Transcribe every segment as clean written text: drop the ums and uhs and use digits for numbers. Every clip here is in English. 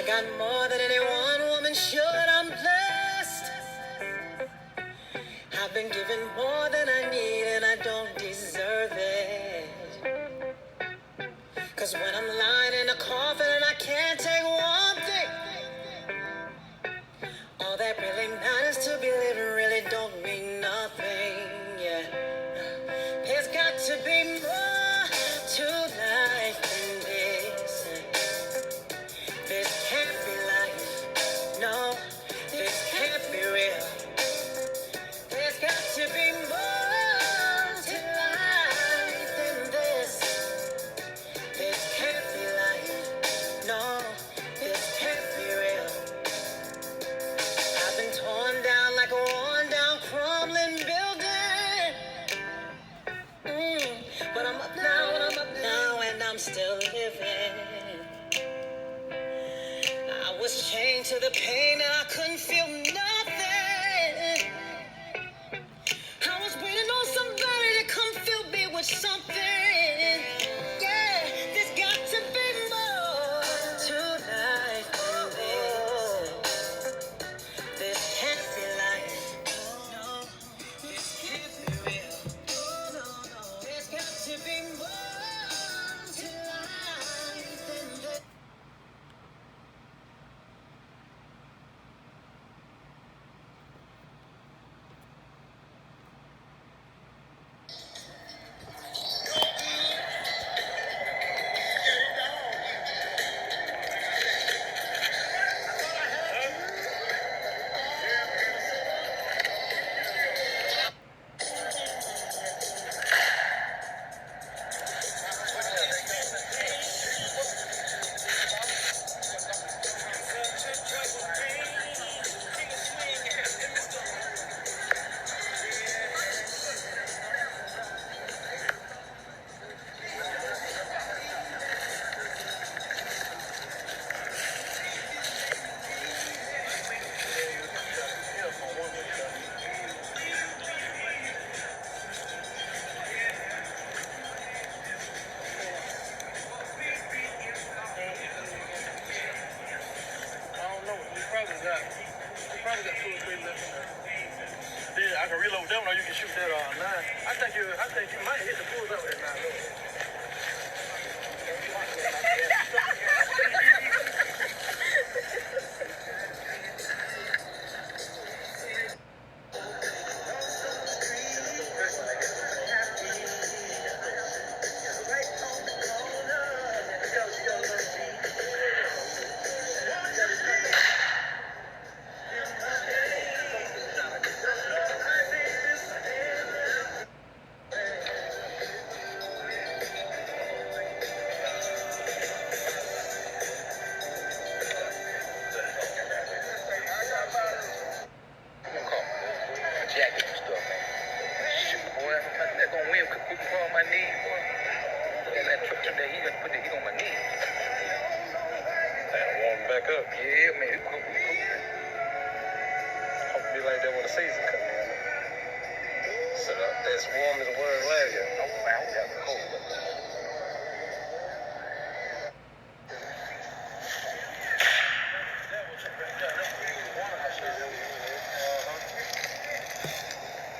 I got more than any one woman should. I'm blessed. I've been given more than I need, and I don't deserve it. 'Cause when I'm lying in a coffin and I can't take one thing, all that really matters to be living really don't mean nothing. Yeah, there's got to be more to life than this. This can't be life. No, this can't be real. There's got to be more to life than this. This can't be life. No, this can't be real. I've been torn down like a worn down, crumbling building. But I'm up now, and I'm still living. I was chained to the pain and I couldn't feel nothing. I was waiting on somebody to come fill me with something. Yeah, there's got to be more to life than this. This can't be life. No, this can't be real. No, no, there's got to be more to life than this. Probably got 2 or 3 left in there. Then I can reload them, or you can shoot that 9. I think you might hit the bulls up at 9. Jacket and stuff, man. Shoot, boy, I'm not gonna win. Put the ball on my knee, boy. And that truck today, he gonna put the heat on my knee. Damn, warm back up. Yeah, man. Hope to be like that when the season comes in. So that's warm as the word last year. Oh, man, I got cold.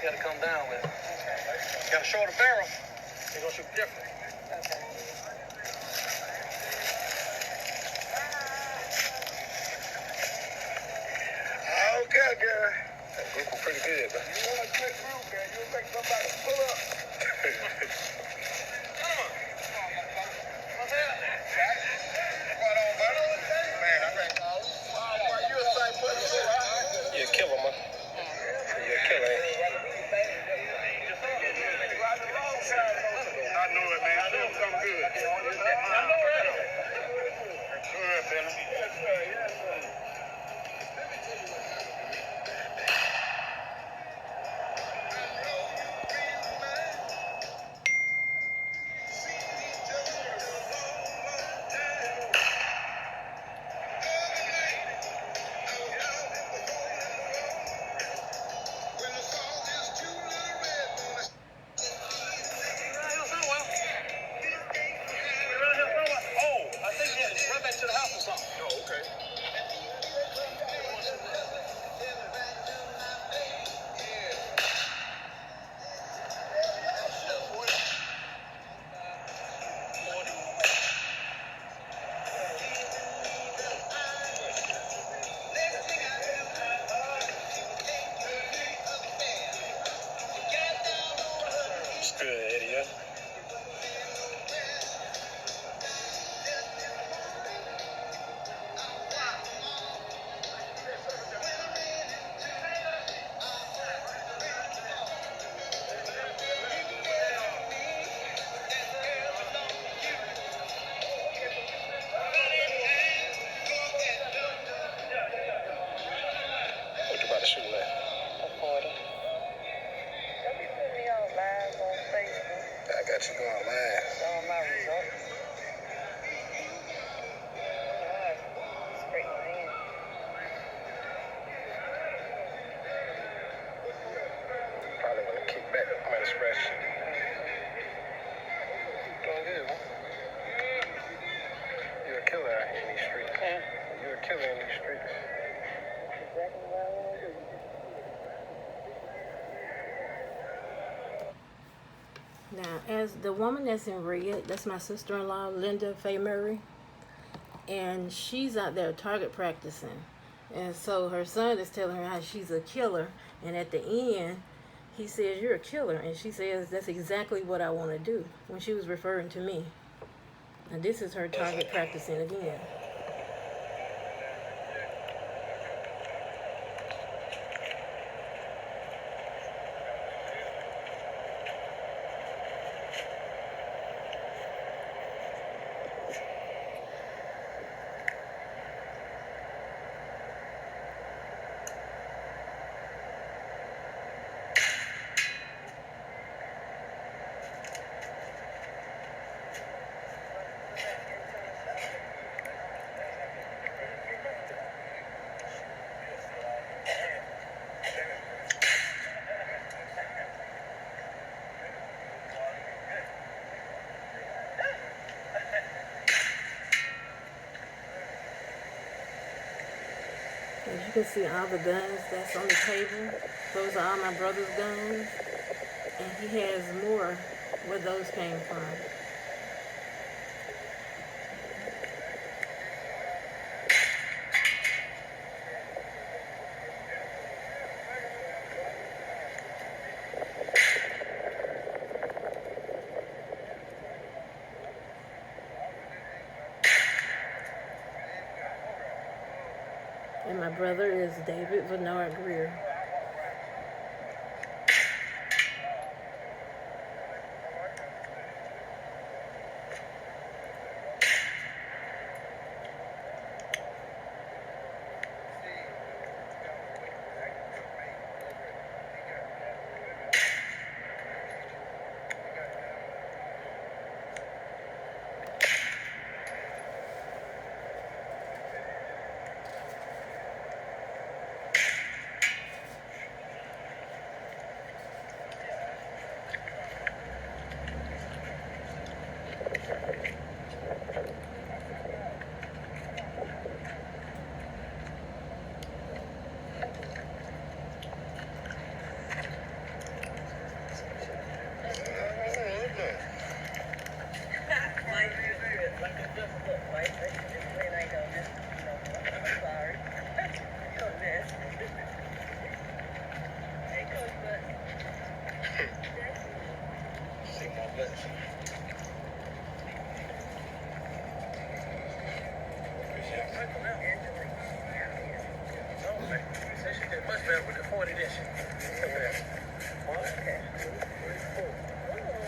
You gotta come down with it. You got a shorter barrel, you're gonna shoot different. Okay. Okay, girl. That group was pretty good, but You want a good group, man. You'll make somebody pull up. Come on. What's happening? What on, brother? Man, I think you a sight for the show, huh? you're a killer, man. You're a killer, ain't you? I know it, man. I know it's something good. I know it. Good, fella. Yes, sir. Yes, sir. yeah. What you about to shoot at? A 40. Don't be putting me on live on Facebook. I got you going live. All my results. Scrape my hand. Probably want to kick back. I'm at a scratch. Doing good, man. You're a killer out here in these streets. Yeah. You're a killer in these streets. Exactly what I want to do. Now, as the woman that's in red, that's my sister-in-law, Linda Faye Murray, and she's out there target practicing. And so her son is telling her how she's a killer, and at the end, he says, "You're a killer," and she says, "That's exactly what I want to do," when she was referring to me. And this is her target practicing again. As you can see, all the guns that's on the table, those are all my brother's guns, and he has more where those came from. And my brother is David Bernard Greer.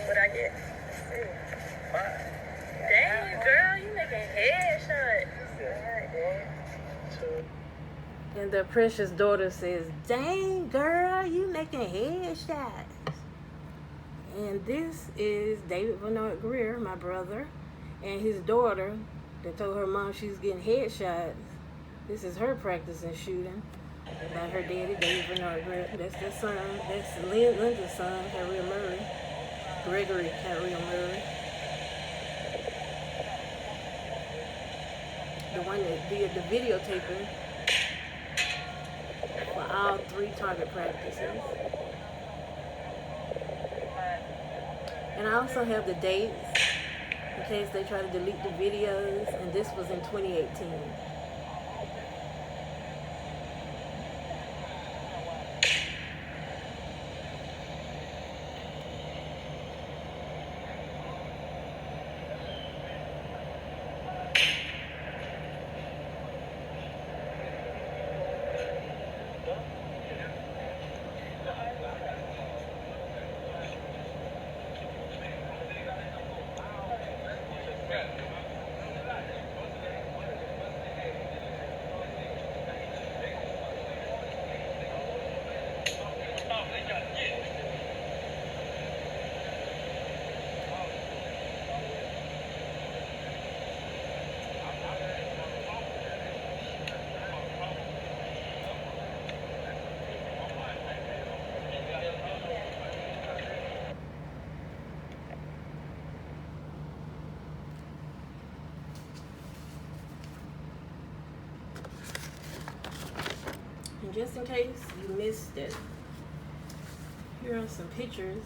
What I get? Dang, girl, you making headshot. And their precious daughter says, "Dang, girl, you making headshots." And this is David Bernard Greer, my brother, and his daughter that told her mom she's getting headshots. This is her practicing shooting by her daddy, David Bernard Greer. That's their son. That's Linda's son, Harriet Murray. Gregory Harriet Murray. The one that did the videotaping for all 3 target practices. And I also have the dates in case they try to delete the videos, and this was in 2018. And just in case you missed it, here are some pictures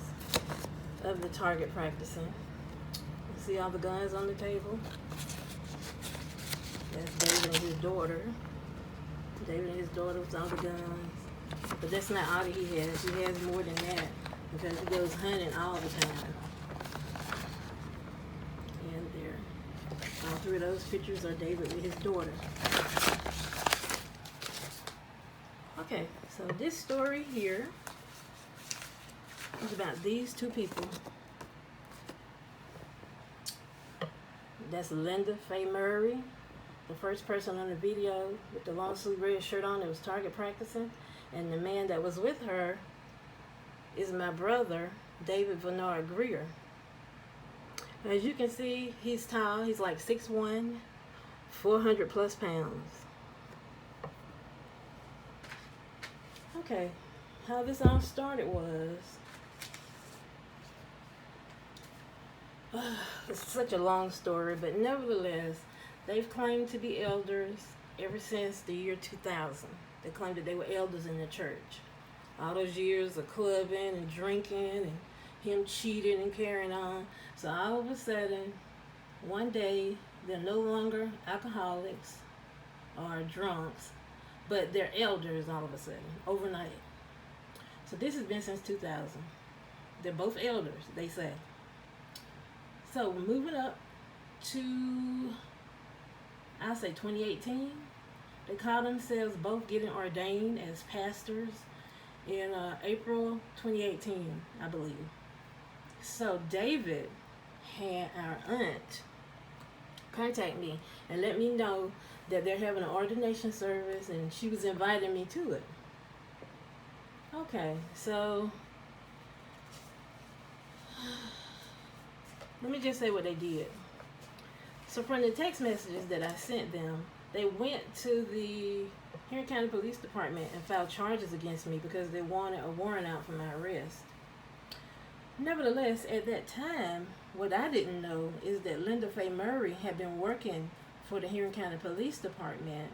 of the target practicing. You see all the guns on the table? That's David and his daughter. David and his daughter with all the guns. But that's not all that he has. He has more than that because he goes hunting all the time. And there. All three of those pictures are David with his daughter. Okay, so this story here is about these two people. That's Linda Faye Murray, the first person on the video with the long sleeve red shirt on that was target practicing. And the man that was with her is my brother, David Bernard Greer. As you can see, he's tall. He's like 6'1", 400 plus pounds. Okay, how this all started was, it's such a long story, but nevertheless, they've claimed to be elders ever since the year 2000. They claimed that they were elders in the church. All those years of clubbing and drinking and him cheating and carrying on. So all of a sudden, one day, they're no longer alcoholics or drunks, but they're elders all of a sudden, overnight. So this has been since 2000. They're both elders, they say. So we're moving up to, I'll say 2018. They call themselves both getting ordained as pastors in April 2018, I believe. So David had our aunt contact me and let me know that they're having an ordination service and she was inviting me to it. Okay, so let me just say what they did. So from the text messages that I sent them, they went to the Henry County Police Department and filed charges against me because they wanted a warrant out for my arrest. Nevertheless, at that time, what I didn't know is that Linda Faye Murray had been working for the Henry County Police Department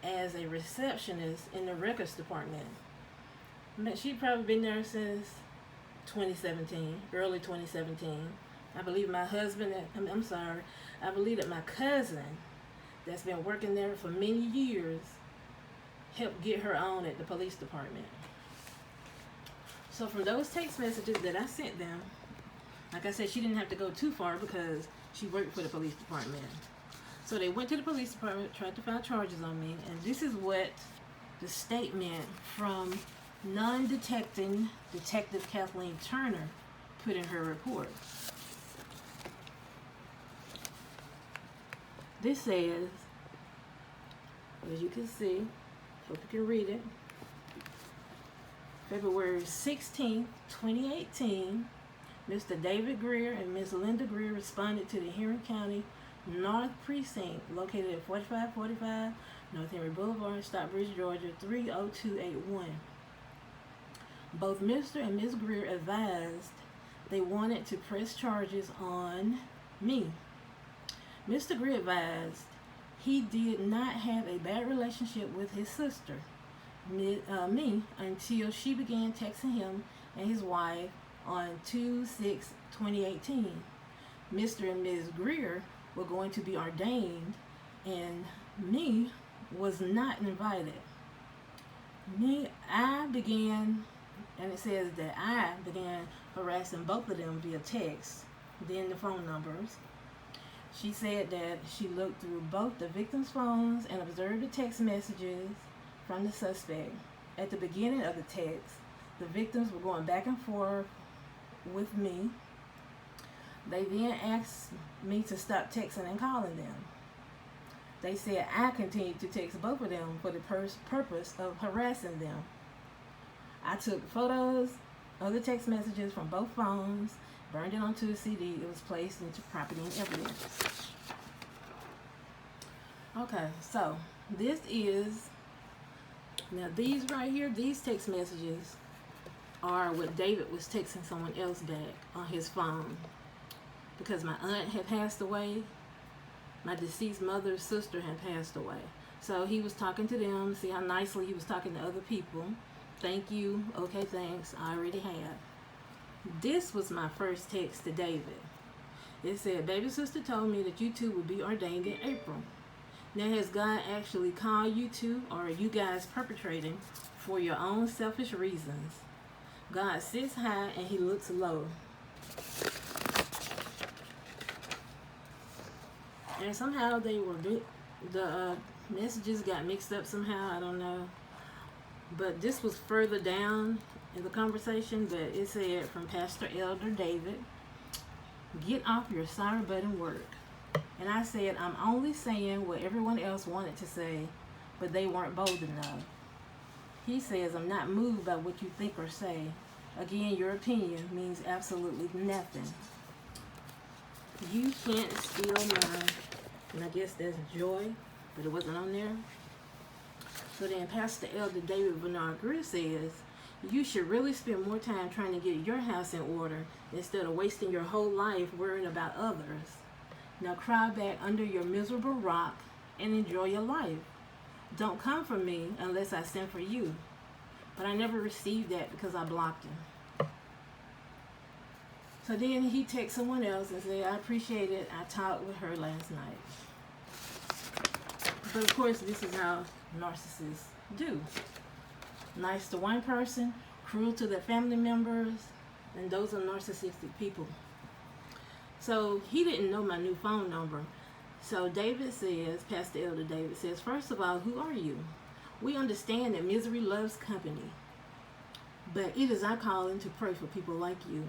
as a receptionist in the records department. She'd probably been there since 2017, early 2017. I believe my husband, I believe that my cousin that's been working there for many years helped get her on at the police department. So from those text messages that I sent them, like I said, she didn't have to go too far because she worked for the police department. So they went to the police department, tried to file charges on me, and this is what the statement from non-detecting Detective Kathleen Turner put in her report. This says, as you can see, hope you can read it, February 16th, 2018, Mr. David Greer and Ms. Linda Greer responded to the Henry County North Precinct located at 4545 North Henry Boulevard, Stockbridge, Georgia, 30281. Both Mr. and Ms. Greer advised they wanted to press charges on me. Mr. Greer advised he did not have a bad relationship with his sister, me, until she began texting him and his wife on 2/6/2018. Mr. and Ms. Greer were going to be ordained and me was not invited. I began, and it says that I began harassing both of them via text, then the phone numbers. She said that she looked through both the victims' phones and observed the text messages from the suspect. At the beginning of the text, the victims were going back and forth with me. They then asked me to stop texting and calling them. They said I continued to text both of them for the purpose of harassing them. I took photos of the text messages from both phones, burned it onto a CD. It was placed into property and evidence. Okay, so this is, now these right here, these text messages are what David was texting someone else back on his phone. Because my aunt had passed away, my deceased mother's sister had passed away. So he was talking to them, see how nicely he was talking to other people. Thank you, okay, thanks, I already have. This was my first text to David. It said, baby sister told me that you two would be ordained in April. Now has God actually called you two, or are you guys perpetrating for your own selfish reasons? God sits high and he looks low. And somehow they were the messages got mixed up somehow, I don't know. But this was further down in the conversation, but it said from Pastor Elder David, get off your sorry butt and work. And I said, I'm only saying what everyone else wanted to say, but they weren't bold enough. He says, I'm not moved by what you think or say. Again, your opinion means absolutely nothing. You can't steal mine. And I guess that's joy, but it wasn't on there. So then Pastor Elder David Bernard Greer says, you should really spend more time trying to get your house in order instead of wasting your whole life worrying about others. Now cry back under your miserable rock and enjoy your life. Don't come for me unless I send for you. But I never received that because I blocked him. So then he texted someone else and said, I appreciate it. I talked with her last night. But of course, this is how narcissists do. Nice to one person, cruel to their family members, and those are narcissistic people. So he didn't know my new phone number. So David says, Pastor Elder David says, first of all, who are you? We understand that misery loves company, but it is our calling to pray for people like you.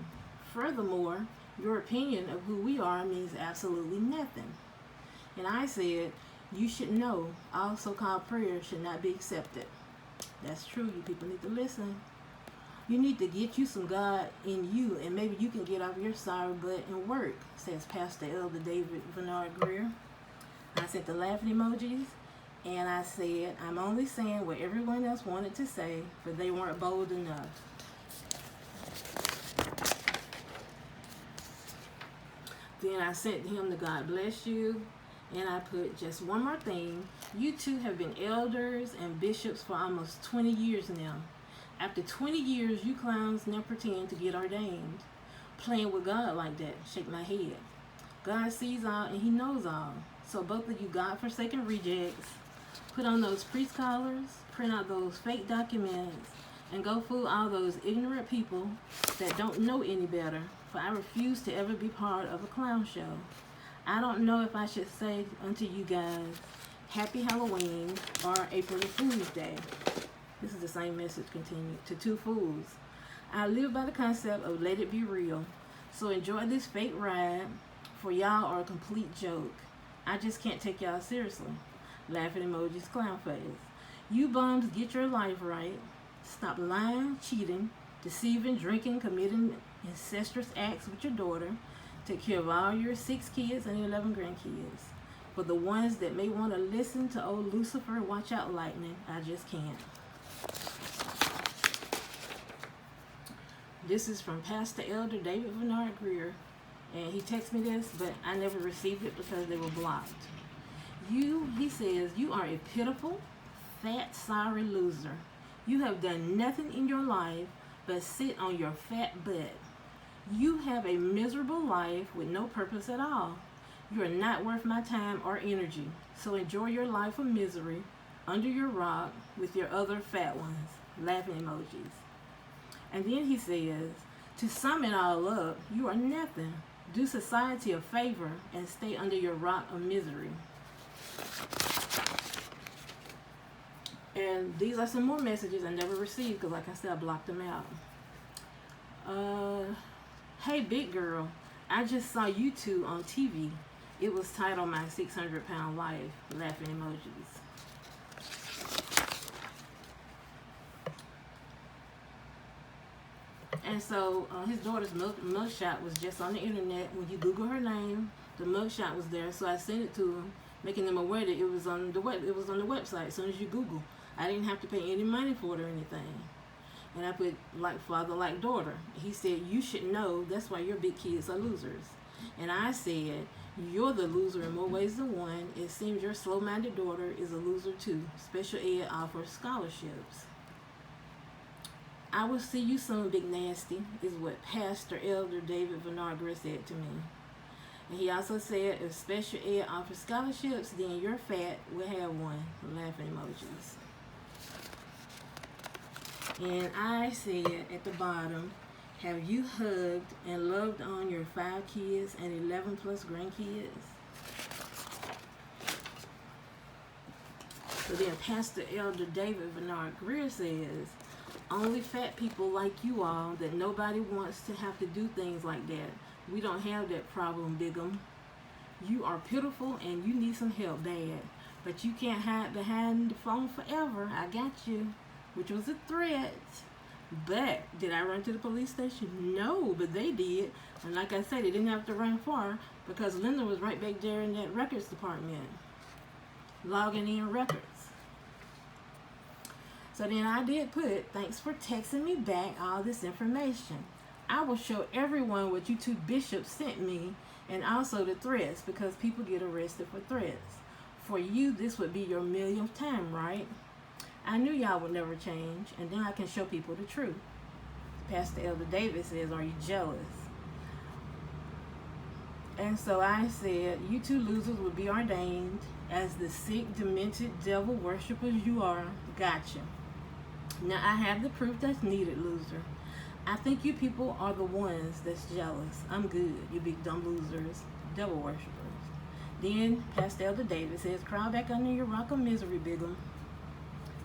Furthermore, your opinion of who we are means absolutely nothing. And I said, you should know all so-called prayers should not be accepted. That's true. You people need to listen. You need to get you some God in you, and maybe you can get off your sorry butt and work, says Pastor Elder David Bernard Greer. I sent the laughing emojis, and I said, I'm only saying what everyone else wanted to say, but they weren't bold enough. Then I sent him the God bless you, and I put just one more thing. You two have been elders and bishops for almost 20 years now. After 20 years, you clowns now pretend to get ordained. Playing with God like that, shake my head. God sees all and he knows all. So both of you God-forsaken rejects, put on those priest collars, print out those fake documents, and go fool all those ignorant people that don't know any better, for I refuse to ever be part of a clown show. I don't know if I should say unto you guys, Happy Halloween or April Fool's Day. This is the same message continued. To two fools. I live by the concept of let it be real. So enjoy this fake ride, for y'all are a complete joke. I just can't take y'all seriously. Laughing emojis, clown face. You bums, get your life right. Stop lying, cheating, deceiving, drinking, committing incestuous acts with your daughter. Take care of all your 6 kids and 11 grandkids. For the ones that may want to listen to old Lucifer, watch out lightning. I just can't. This is from Pastor Elder David Bernard Greer, and he texted me this, but I never received it because they were blocked. He says, you are a pitiful, fat, sorry loser. You have done nothing in your life but sit on your fat butt. You have a miserable life with no purpose at all. You are not worth my time or energy, so enjoy your life of misery under your rock with your other fat ones. Laughing emojis. And then he says, to sum it all up, you are nothing. Do society a favor and stay under your rock of misery. And these are some more messages I never received because, like I said, I blocked them out. Hey, big girl, I just saw you two on TV. It was titled My 600-Pound Life, laughing emojis. And so his daughter's mugshot was just on the internet. When you Google her name, the mugshot was there. So I sent it to him, making them aware that it was on the website. As soon as you Google, I didn't have to pay any money for it or anything. And I put like father, like daughter. He said, you should know that's why your big kids are losers. And I said, you're the loser in more ways than one. It seems your slow-minded daughter is a loser too. Special ed offers scholarships. I will see you soon, Big Nasty, is what Pastor Elder David Vinagre said to me. And he also said, if special ed offers scholarships, then your fat will have one. Laughing emojis. And I said at the bottom, have you hugged and loved on your 5 kids and 11 plus grandkids? So then Pastor Elder David Bernard Greer says, only fat people like you all that nobody wants to have to do things like that. We don't have that problem, Bigum. You are pitiful and you need some help bad. But you can't hide behind the phone forever. I got you. Which was a threat. But did I run to the police station? No, but they did. And like I said, they didn't have to run far because Linda was right back there in that records department, logging in records. So then I did put, thanks for texting me back all this information. I will show everyone what you two bishops sent me and also the threats because people get arrested for threats. For you, this would be your millionth time, right? I knew y'all would never change, and then I can show people the truth. Pastor Elder David says, are you jealous? And so I said, you two losers would be ordained as the sick, demented devil worshipers you are. Gotcha. Now I have the proof that's needed, loser. I think you people are the ones that's jealous. I'm good, you big dumb losers, devil worshipers. Then Pastor Elder David says, crawl back under your rock of misery, Bigum.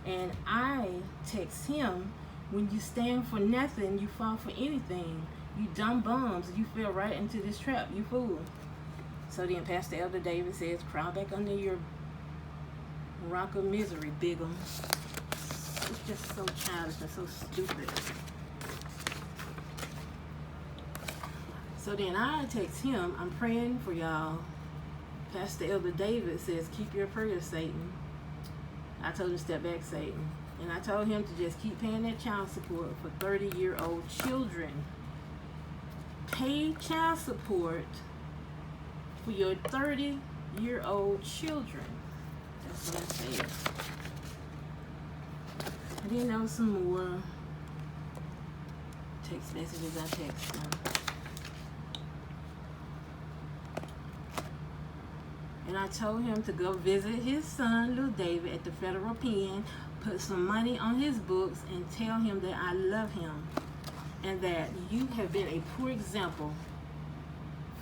And I text him, when you stand for nothing, you fall for anything. You dumb bums, you fell right into this trap, you fool. So then Pastor Elder David says, crawl back under your rock of misery, Bigum. It's just so childish and so stupid. So then I text him, I'm praying for y'all. Pastor Elder David says, keep your prayers, Satan. I told him to step back, Satan. And I told him to just keep paying that child support for 30-year-old children. Pay child support for your 30-year-old children. That's what I said. And then there was some more text messages I texted him. And I told him to go visit his son, Lil David, at the federal pen, put some money on his books, and tell him that I love him and that you have been a poor example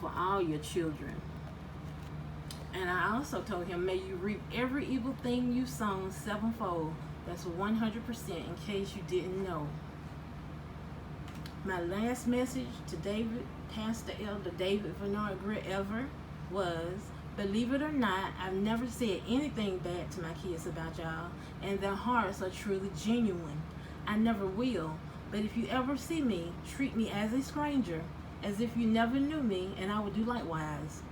for all your children. And I also told him, may you reap every evil thing you've sown sevenfold. That's 100% in case you didn't know. My last message to David, Pastor Elder David Vinagre Greer ever was, believe it or not, I've never said anything bad to my kids about y'all, and their hearts are truly genuine. I never will, but if you ever see me, treat me as a stranger, as if you never knew me, and I will do likewise.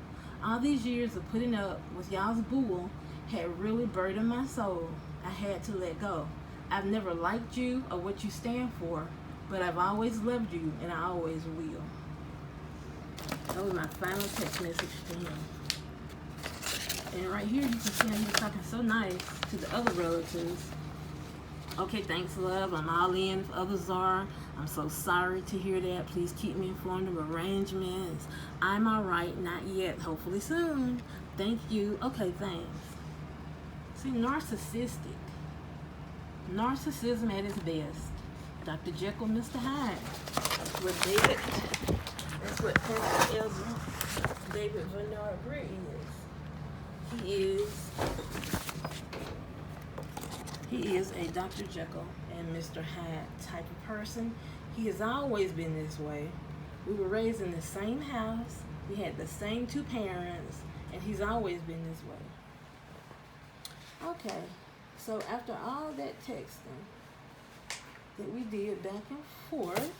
All these years of putting up with y'all's bull had really burdened my soul. I had to let go. I've never liked you or what you stand for, but I've always loved you, and I always will. That was my final text message to him. And right here, you can see him talking so nice to the other relatives. Okay, thanks, love. I'm all in if others are. I'm so sorry to hear that. Please keep me informed of arrangements. I'm all right, not yet. Hopefully soon. Thank you. Okay, thanks. See, narcissistic. Narcissism at its best. Dr. Jekyll, Mr. Hyde. That's what David. That's what Pastor Elder David Vinagre Greer is. He is a Dr. Jekyll and Mr. Hyde type of person. He has always been this way. We were raised in the same house. We had the same two parents, and he's always been this way. Okay, so after all that texting that we did back and forth,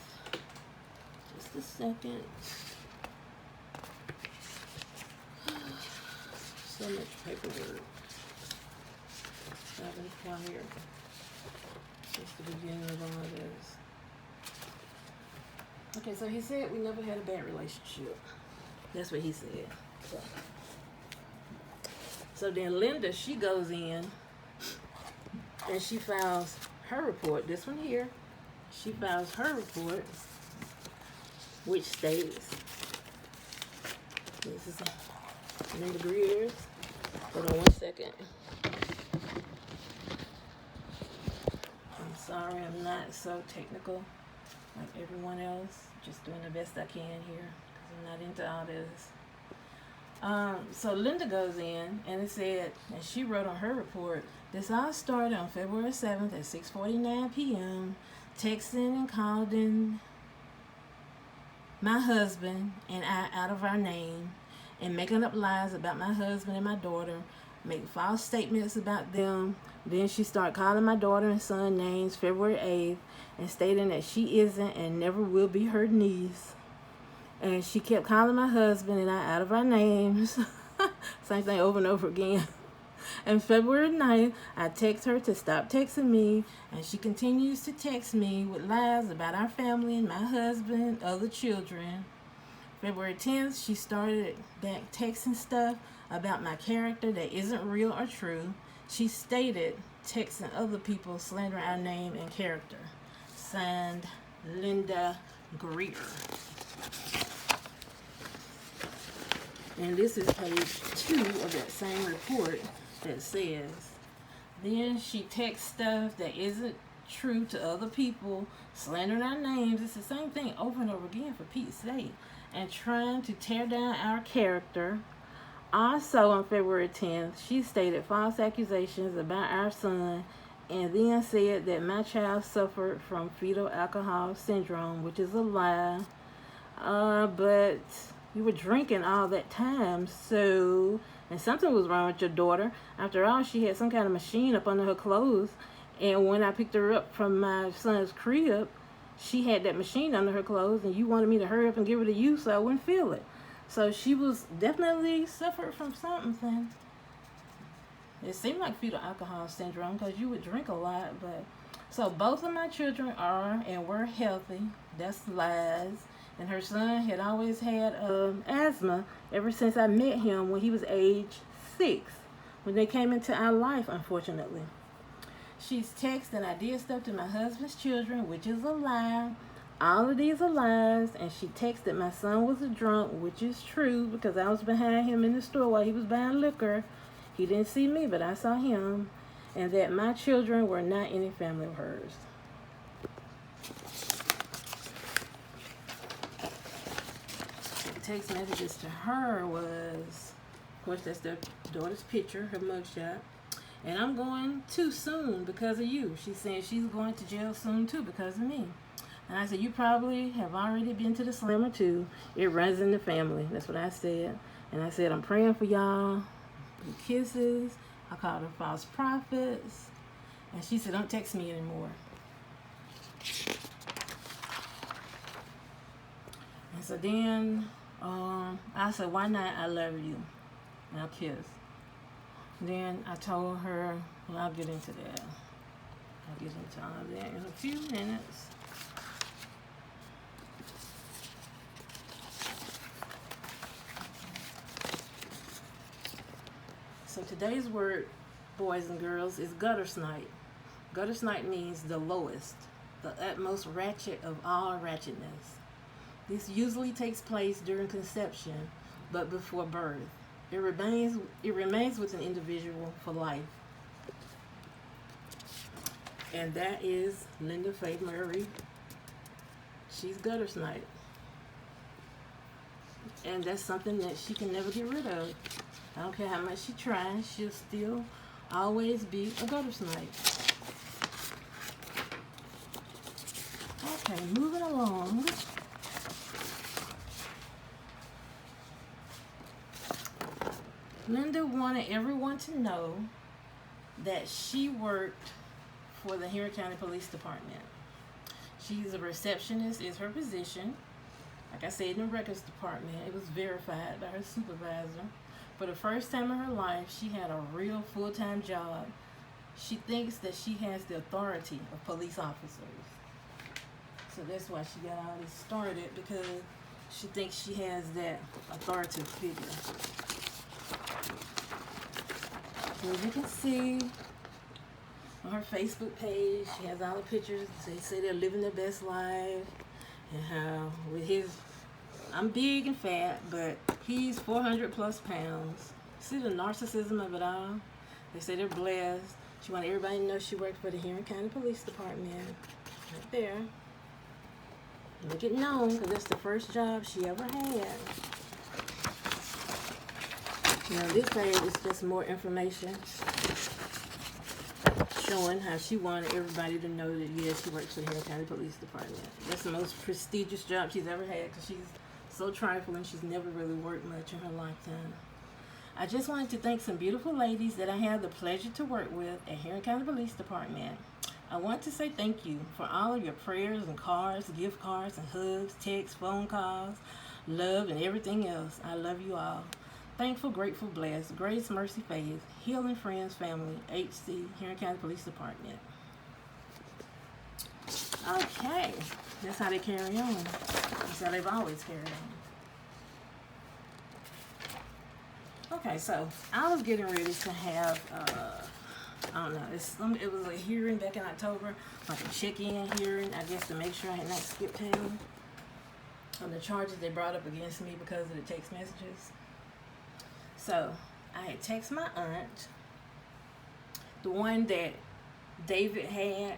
just a second. So much paperwork. I've acquired since the beginning of all this. Okay, so he said we never had a bad relationship. That's what he said. So then Linda, she goes in and she files her report. This one here, she files her report, which states, this is Linda Greer's. Hold on one second. I'm sorry, I'm not so technical like everyone else. Just doing the best I can here because I'm not into all this. So Linda goes in and it said, and she wrote on her report, this all started on February 7th at 6:49 p.m. Texting and calling my husband and I out of our name and making up lies about my husband and my daughter, making false statements about them. Then she started calling my daughter and son names February 8th and stating that she isn't and never will be her niece. And she kept calling my husband and I out of our names. Same thing over and over again. And February 9th, I text her to stop texting me, and she continues to text me with lies about our family and my husband, other children. February 10th, she started back texting stuff about my character that isn't real or true. She stated texting other people slandering our name and character. Signed, Linda Greer. And this is page 2 of that same report that says, then she texts stuff that isn't true to other people, slandering our names. It's the same thing over and over again, for Pete's sake, and trying to tear down our character. Also on February 10th, she stated false accusations about our son and then said that my child suffered from fetal alcohol syndrome, which is a lie. But you were drinking all that time, so, and something was wrong with your daughter. After all, she had some kind of machine up under her clothes, and when I picked her up from my son's crib, she had that machine under her clothes, and you wanted me to hurry up and give her to you so I wouldn't feel it. So she was definitely suffered from something. It seemed like fetal alcohol syndrome because you would drink a lot, but so both of my children are and were healthy. That's lies. And her son had always had asthma ever since I met him when he was age 6, when they came into our life, unfortunately. She's texting, I did stuff to my husband's children, which is a lie. All of these are lies. And she texted my son was a drunk, which is true because I was behind him in the store while he was buying liquor. He didn't see me, but I saw him. And that my children were not any family of hers. Text messages to her was, of course, that's their daughter's picture, her mugshot. And I'm going too soon because of you. She's saying she's going to jail soon too because of me. And I said, you probably have already been to the slammer too. It runs in the family. That's what I said. And I said, I'm praying for y'all. Kisses. I called her false prophets. And she said, don't text me anymore. And so then I said, why not? I love you. And I'll kiss. Then I told her, well, I'll get into that. I'll get into all of that in a few minutes. So today's word, boys and girls, is gutter snipe. Gutter snipe means the lowest, the utmost ratchet of all ratchetness. This usually takes place during conception, but before birth. It remains with an individual for life. And that is Linda Faith Murray. She's gutter snipe. And that's something that she can never get rid of. I don't care how much she tries, she'll still always be a gutter snipe. Okay, moving along. Linda wanted everyone to know that she worked for the Henry County Police Department. She's a receptionist, is her position. Like I said, in the records department, it was verified by her supervisor. For the first time in her life, she had a real full-time job. She thinks that she has the authority of police officers. So that's why she got all this started, because she thinks she has that authoritative figure. So as you can see, on her Facebook page, she has all the pictures. They say they're living their best life, and how with his, I'm big and fat, but he's 400 plus pounds. See the narcissism of it all? They say they're blessed. She wanted everybody to know she worked for the Henry County Police Department. Right there. Make it known, because that's the first job she ever had. Now this page is just more information showing how she wanted everybody to know that, yes, she works for the Henry County Police Department. That's the most prestigious job she's ever had, because she's so trifling. She's never really worked much in her lifetime. I just wanted to thank some beautiful ladies that I had the pleasure to work with at Henry County Police Department. I want to say thank you for all of your prayers and cards, gift cards and hugs, texts, phone calls, love, and everything else. I love you all. Thankful, grateful, blessed. Grace, mercy, faith. Healing friends, family. HC, Henry County Police Department. Okay. That's how they carry on. That's how they've always carried on. Okay, so I was getting ready to have, I don't know, it was a hearing back in October, like a check-in hearing, I guess, to make sure I had not skipped town on the charges they brought up against me because of the text messages. So I had texted my aunt, the one that David had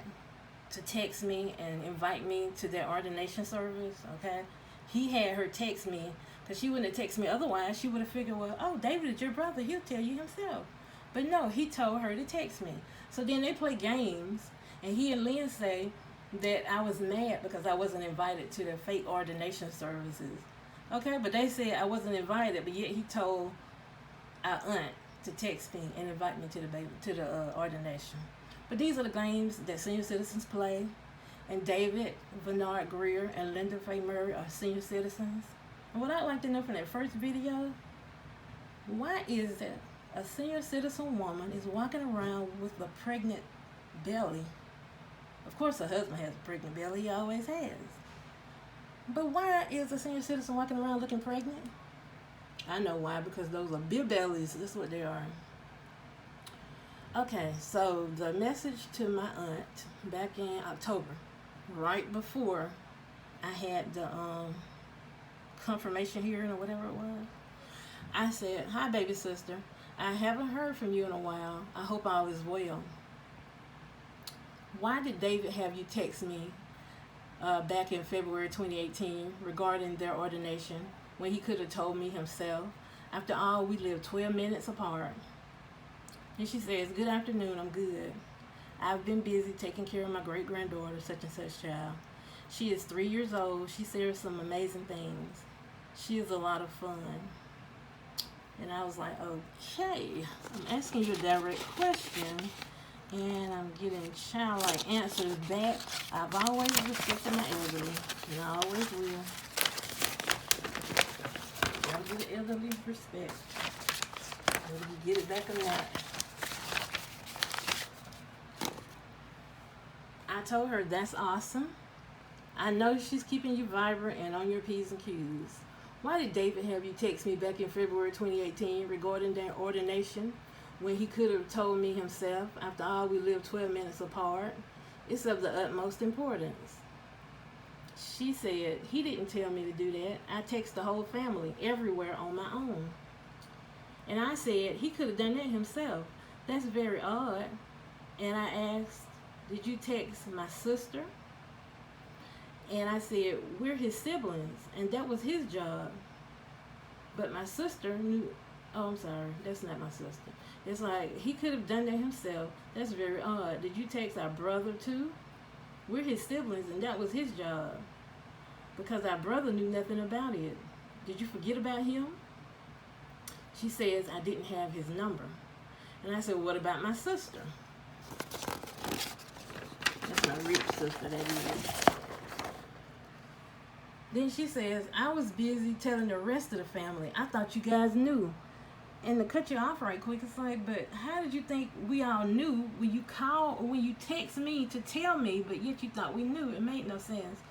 to text me and invite me to their ordination service, okay? He had her text me, because she wouldn't have texted me otherwise. She would have figured, well, oh, David is your brother. He'll tell you himself. But no, he told her to text me. So then they play games, and he and Lynn say that I was mad because I wasn't invited to their fake ordination services. Okay, but they said I wasn't invited, but yet he told our aunt to text me and invite me to the ordination. But these are the games that senior citizens play, and David Bernard Greer and Linda Faye Murray are senior citizens. And what I'd like to know from that first video, why is it a senior citizen woman is walking around with a pregnant belly? Of course her husband has a pregnant belly, he always has. But why is a senior citizen walking around looking pregnant? I know why, because those are beer bellies, that's what they are. Okay, so the message to my aunt back in October, right before I had the confirmation hearing or whatever it was, I said, hi baby sister, I haven't heard from you in a while. I hope all is well. Why did David have you text me back in February 2018 regarding their ordination when he could have told me himself? After all, we live 12 minutes apart. And she says, good afternoon, I'm good. I've been busy taking care of my great-granddaughter, such and such child. She is 3 years old. She shares some amazing things. She is a lot of fun. And I was like, okay, I'm asking you a direct question, and I'm getting childlike answers back. I've always respected my elderly, and I always will. Gotta give the elderly respect, whether you get it back or not. I told her, that's awesome. I know she's keeping you vibrant and on your P's and Q's. Why did David have you text me back in February 2018 regarding their ordination when he could have told me himself? After all, we live 12 minutes apart. It's of the utmost importance. She said, he didn't tell me to do that. I text the whole family everywhere on my own. And I said, he could have done that himself. That's very odd. And I asked, did you text my sister? And I said, we're his siblings, and that was his job. But my sister knew, oh, I'm sorry, that's not my sister. It's like, he could have done that himself. That's very odd. Did you text our brother too? We're his siblings, and that was his job. Because our brother knew nothing about it. Did you forget about him? She says I didn't have his number. And I said, well, what about my sister? That's my rich sister, that is. Then she says, I was busy telling the rest of the family. I thought you guys knew. And to cut you off right quick, it's like, but how did you think we all knew when you call or when you text me to tell me, but yet you thought we knew? It made no sense.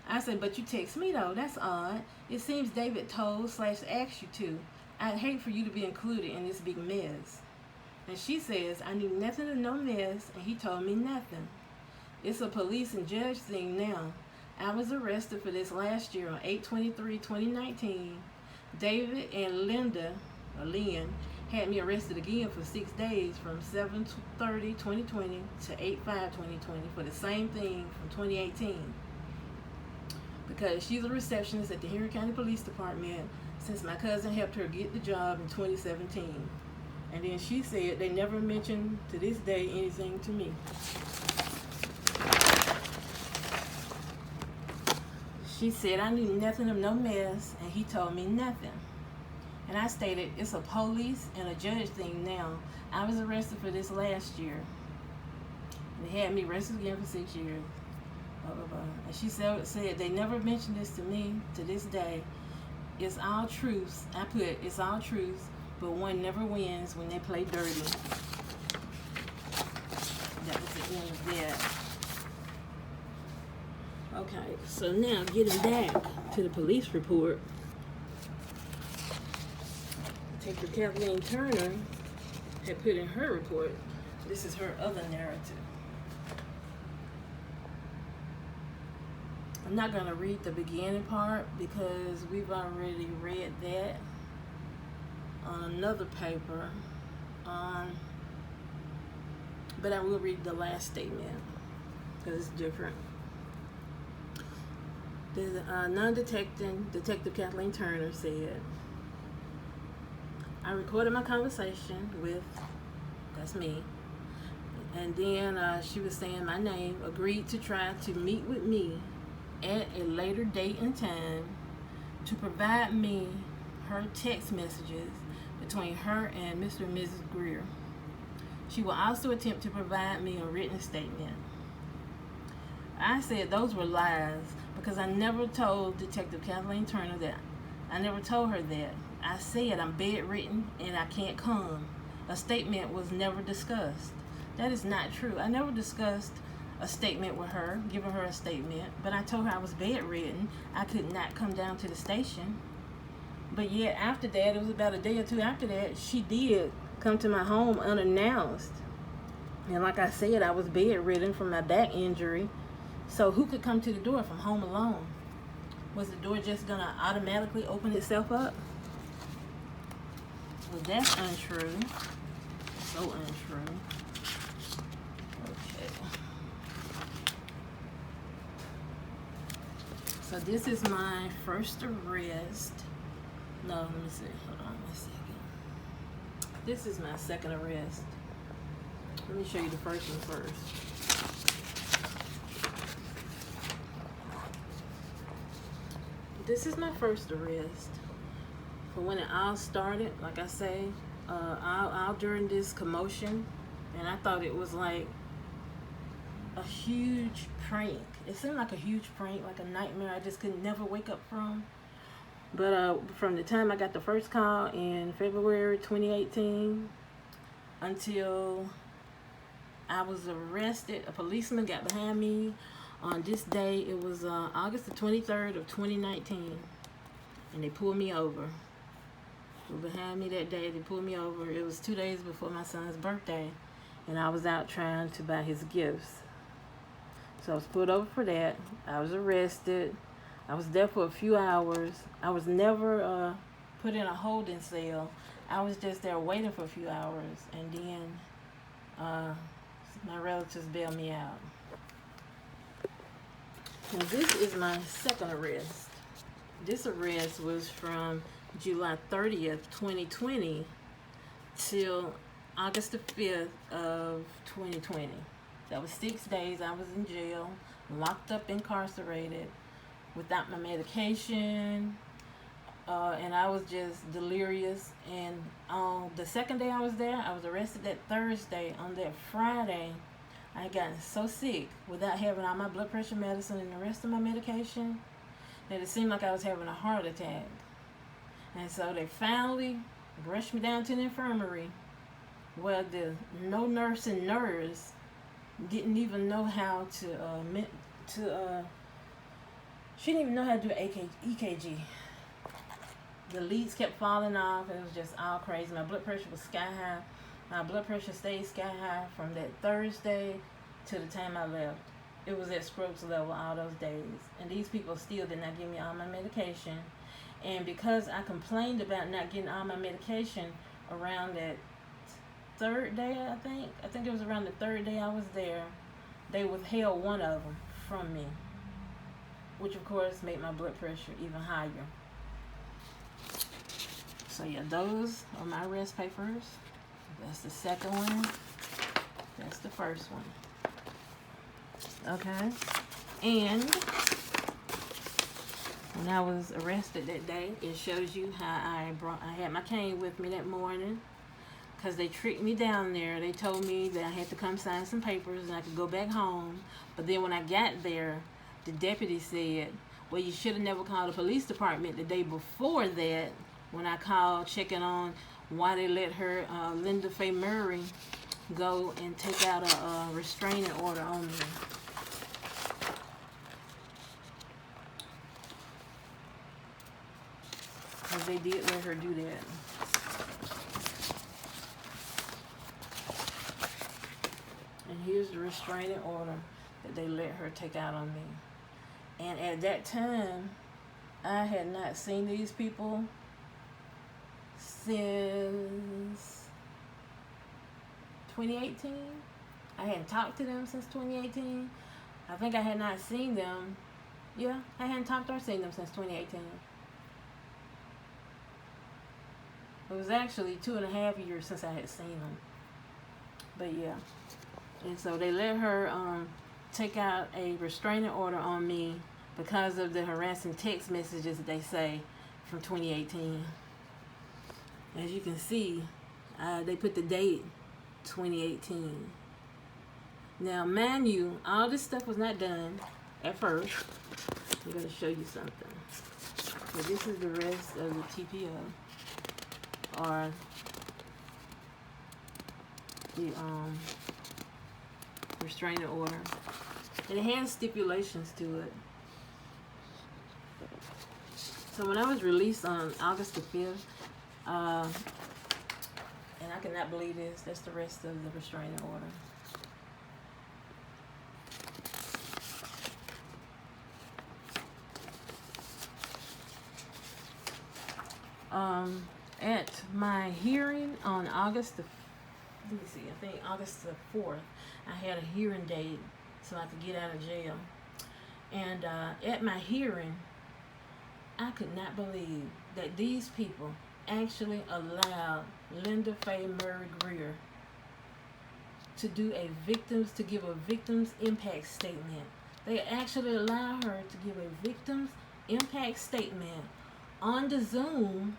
I said, but you text me though. That's odd. It seems David told/asked you to. I'd hate for you to be included in this big mess. And she says, I knew nothing of no mess, and he told me nothing. It's a police and judge thing now. I was arrested for this last year on 8/23/2019. David and Lynn had me arrested again for 6 days from 7/30/2020 to 8/5/2020 for the same thing from 2018. Because she's a receptionist at the Henry County Police Department since my cousin helped her get the job in 2017. And then she said they never mentioned to this day anything to me. She said I knew nothing of no mess, and he told me nothing. And I stated, it's a police and a judge thing now. I was arrested for this last year. And they had me arrested again for 6 years. Blah, blah, blah. And she said they never mentioned this to me to this day. It's all truth. I put, it's all truth, but one never wins when they play dirty. That was the end of that. Okay, so now getting back to the police report. Detective Kathleen Turner had put in her report, this is her other narrative. I'm not going to read the beginning part because we've already read that on another paper. But I will read the last statement because it's different. The Detective Kathleen Turner said, I recorded my conversation with, that's me, and then she was saying my name, agreed to try to meet with me at a later date and time to provide me her text messages between her and Mr. and Mrs. Greer. She will also attempt to provide me a written statement. I said those were lies because I never told Detective Kathleen Turner that. I never told her that. I said I'm bedridden and I can't come. A statement was never discussed. That is not true. I never discussed a statement with her, giving her a statement, but I told her I was bedridden. I could not come down to the station. But yet after that, it was about a day or two after that, she did come to my home unannounced. And like I said, I was bedridden from my back injury. So who could come to the door from home alone? Was the door just gonna automatically open itself up? Well, that's untrue. So untrue. Okay. So this is my first arrest. No, let me see. Hold on a second. This is my second arrest. Let me show you the first one first. This is my first arrest. For when it all started, like I say, all during this commotion, and I thought it was like a huge prank. It seemed like a huge prank, like a nightmare I just could never wake up from. But from the time I got the first call in February 2018 until I was arrested, a policeman got behind me on this day. It was August the 23rd of 2019, and they pulled me over. They were behind me that day. They pulled me over. It was 2 days before my son's birthday, and I was out trying to buy his gifts. So I was pulled over for that. I was arrested. I was there for a few hours. I was never put in a holding cell. I was just there waiting for a few hours, and then my relatives bailed me out. Now this is my second arrest. This arrest was from July 30th, 2020 till August the 5th of 2020. That was 6 days I was in jail, locked up, incarcerated, without my medication, and I was just delirious. And on the second day I was there, I was arrested that Thursday. On that Friday, I had gotten so sick without having all my blood pressure medicine and the rest of my medication that it seemed like I was having a heart attack. And so they finally rushed me down to the infirmary where the nursing nurse didn't even know how to she didn't even know how to do an EKG. The leads kept falling off. It was just all crazy. My blood pressure was sky high. My blood pressure stayed sky high from that Thursday to the time I left. It was at Scrubs level all those days. And these people still did not give me all my medication. And because I complained about not getting all my medication around that third day, I think it was around the third day I was there, they withheld one of them from me, which of course made my blood pressure even higher. So yeah, those are my arrest papers. That's the second one. That's the first one. Okay. And when I was arrested that day, it shows you how I had my cane with me that morning, because they tricked me down there. They told me that I had to come sign some papers and I could go back home. But then when I got there, the deputy said, well, you should have never called the police department the day before that, when I called checking on why they let her, Linda Faye Murray, go and take out a restraining order on me. Because they did let her do that. And here's the restraining order that they let her take out on me. And at that time, I had not seen these people since 2018. I hadn't talked to them since 2018. I think I had not seen them. Yeah, I hadn't talked or seen them since 2018. It was actually 2.5 years since I had seen them. But yeah. And so they let her take out a restraining order on me because of the harassing text messages that they say from 2018. As you can see, they put the date 2018. Now, mind you, all this stuff was not done at first. I'm going to show you something. So this is the rest of the TPO, or the restraining order. And it has stipulations to it. So when I was released on August the 5th, and I cannot believe this, that's the rest of the restraining order. At my hearing on August the, let me see, I think August the 4th, I had a hearing date so I could get out of jail. And at my hearing, I could not believe that these people actually allowed Linda Faye Murray Greer to give a victim's impact statement. They actually allowed her to give a victim's impact statement on the Zoom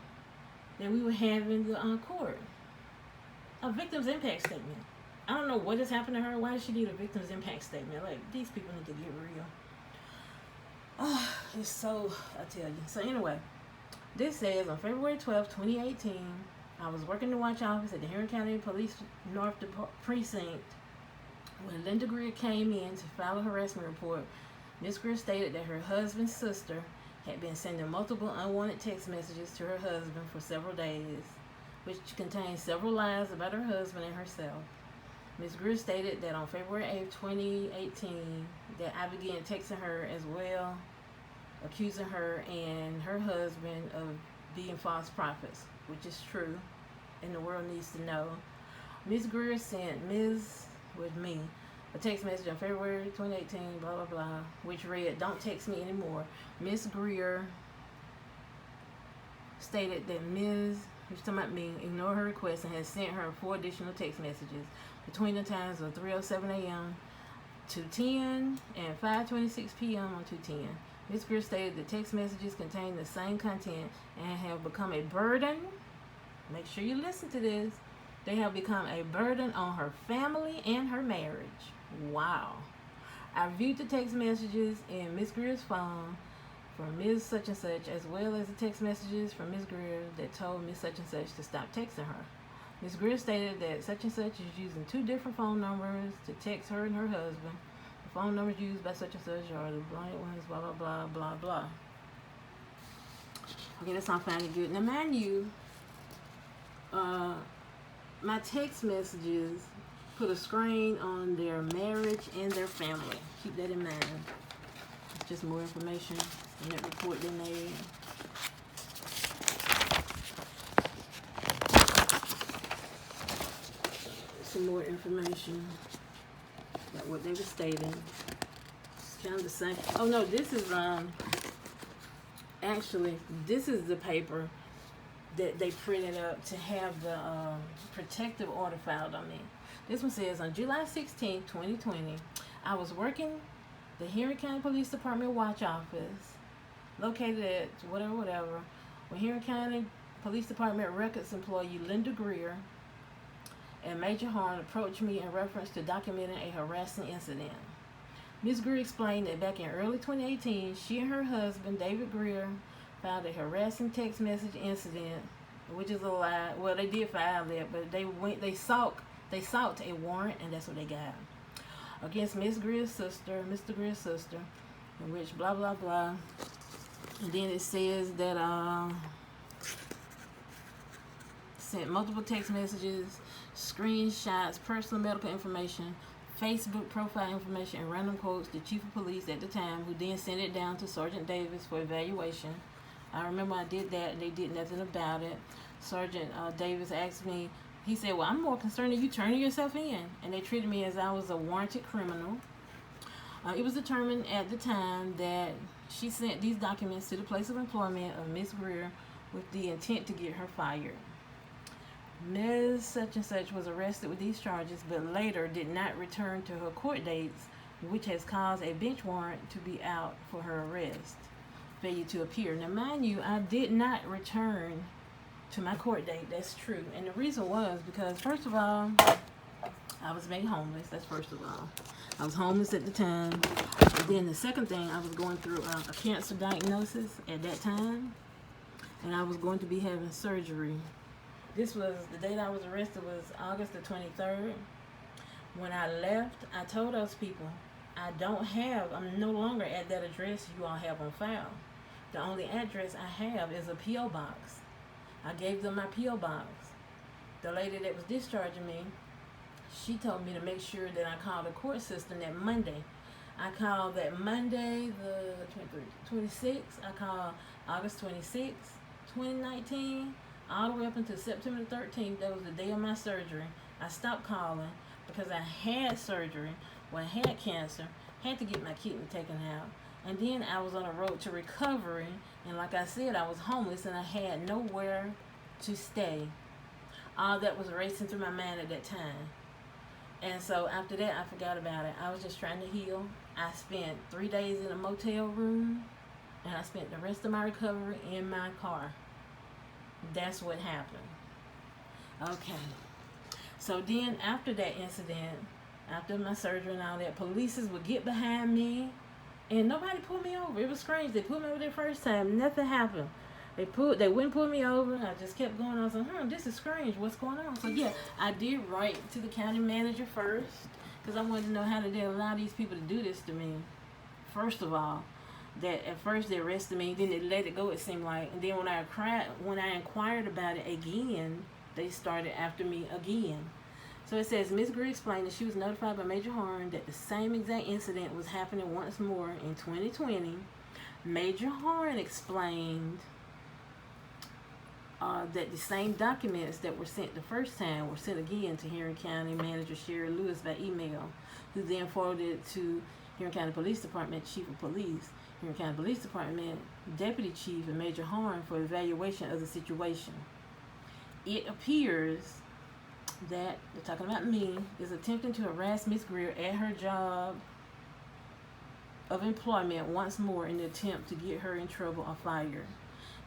that we were having the court. A victim's impact statement. I don't know what has happened to her. Why does she need a victim's impact statement? Like, these people need to get real. Oh, it's so, I tell you. So anyway, this says on February 12, 2018, I was working the watch office at the Henry County Police North Precinct when Linda Greer came in to file a harassment report. Ms. Greer stated that her husband's sister had been sending multiple unwanted text messages to her husband for several days, which contained several lies about her husband and herself. Ms. Greer stated that on February 8, 2018, that I began texting her as well, accusing her and her husband of being false prophets, which is true, and the world needs to know. Ms. Greer sent me a text message on February 2018, blah, blah, blah, which read, "Don't text me anymore." Ms. Greer stated that who's talking about me, ignored her request and has sent her 4 additional text messages between the times of 3:07 a.m. to 10 and 5:26 p.m. on 2/10. Ms. Greer stated that text messages contain the same content and have become a burden. Make sure you listen to this. They have become a burden on her family and her marriage. Wow. I viewed the text messages in Ms. Greer's phone from Ms. Such and Such, as well as the text messages from Ms. Greer that told Ms. Such and Such to stop texting her. Ms. Greer stated that Such and Such is using 2 different phone numbers to text her and her husband. The phone numbers used by Such and Such are the blank ones, blah, blah, blah, blah, blah. Okay, that's not finding good. Now, mind you, my text messages put a strain on their marriage and their family. Keep that in mind. It's just more information in that report they made. Some more information about what they were stating. It's kind of the same. Oh no, this is actually this is the paper that they printed up to have the protective order filed on me. This one says, on July 16, 2020, I was working the Henry County Police Department watch office, located at whatever, when Henry County Police Department records employee Linda Greer and Major Horn approached me in reference to documenting a harassing incident. Ms. Greer explained that back in early 2018, she and her husband, David Greer, filed a harassing text message incident, which is a lie. Well, they did file that, but they sought a warrant, and that's what they got, against Miss Greer's sister, Mr. Greer's sister, in which blah blah blah. And then it says that sent multiple text messages, screenshots, personal medical information, Facebook profile information, and random quotes to Chief of Police at the time, who then sent it down to Sergeant Davis for evaluation. I remember I did that, and they did nothing about it. Sergeant Davis asked me, he said, well, I'm more concerned that you turning yourself in. And they treated me as I was a warranted criminal. It was determined at the time that she sent these documents to the place of employment of Ms. Greer with the intent to get her fired. Ms. Such and Such was arrested with these charges, but later did not return to her court dates, which has caused a bench warrant to be out for her arrest. Failure to appear. Now, mind you, I did not return to my court date. That's true. And the reason was because, first of all, I was made homeless. That's first of all. I was homeless at the time. And then the second thing, I was going through a cancer diagnosis at that time. And I was going to be having surgery. This was, the date I was arrested was August the 23rd. When I left, I told those people, I'm no longer at that address you all have on file. The only address I have is a P.O. box. I gave them my P.O. box. The lady that was discharging me, she told me to make sure that I called the court system that Monday. I called that Monday, the 26th. I called August 26th, 2019, all the way up until September the 13th. That was the day of my surgery. I stopped calling because I had surgery. When I had cancer, had to get my kidney taken out. And then I was on a road to recovery. And like I said, I was homeless and I had nowhere to stay. All that was racing through my mind at that time. And so after that, I forgot about it. I was just trying to heal. I spent 3 days in a motel room. And I spent the rest of my recovery in my car. That's what happened. Okay. So then after that incident, after my surgery and all that, police would get behind me, and nobody pulled me over. It was strange. They pulled me over the first time. Nothing happened. They wouldn't pull me over. I just kept going. I was like, this is strange. What's going on? So yeah, I did write to the county manager first, because I wanted to know how did they allow these people to do this to me. First of all, that at first they arrested me, then they let it go, it seemed like. And then when I inquired about it again, they started after me again. So it says, Ms. Greer explained that she was notified by Major Horn that the same exact incident was happening once more in 2020. Major Horn explained that the same documents that were sent the first time were sent again to Henry County Manager Sherry Lewis by email, who then forwarded it to Henry County Police Department Chief of Police, Henry County Police Department Deputy Chief, and Major Horn for evaluation of the situation. It appears that, they're talking about me, is attempting to harass Ms. Greer at her job of employment once more in the attempt to get her in trouble or fired.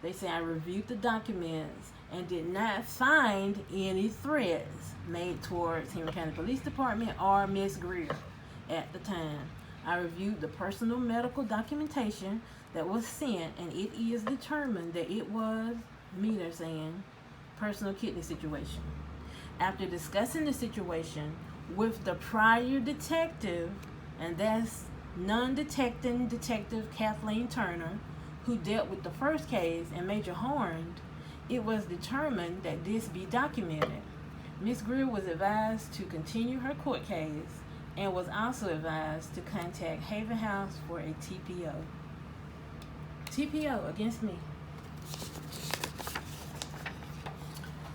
They say I reviewed the documents and did not find any threats made towards Henry County Police Department or Miss Greer at the time. I reviewed the personal medical documentation that was sent, and it is determined that it was, me they're saying, personal kidney situation. After discussing the situation with the prior detective, and that's non-detecting Detective Kathleen Turner, who dealt with the first case, and Major Horn, it was determined that this be documented. Ms. Greer was advised to continue her court case and was also advised to contact Haven House for a TPO. TPO against me.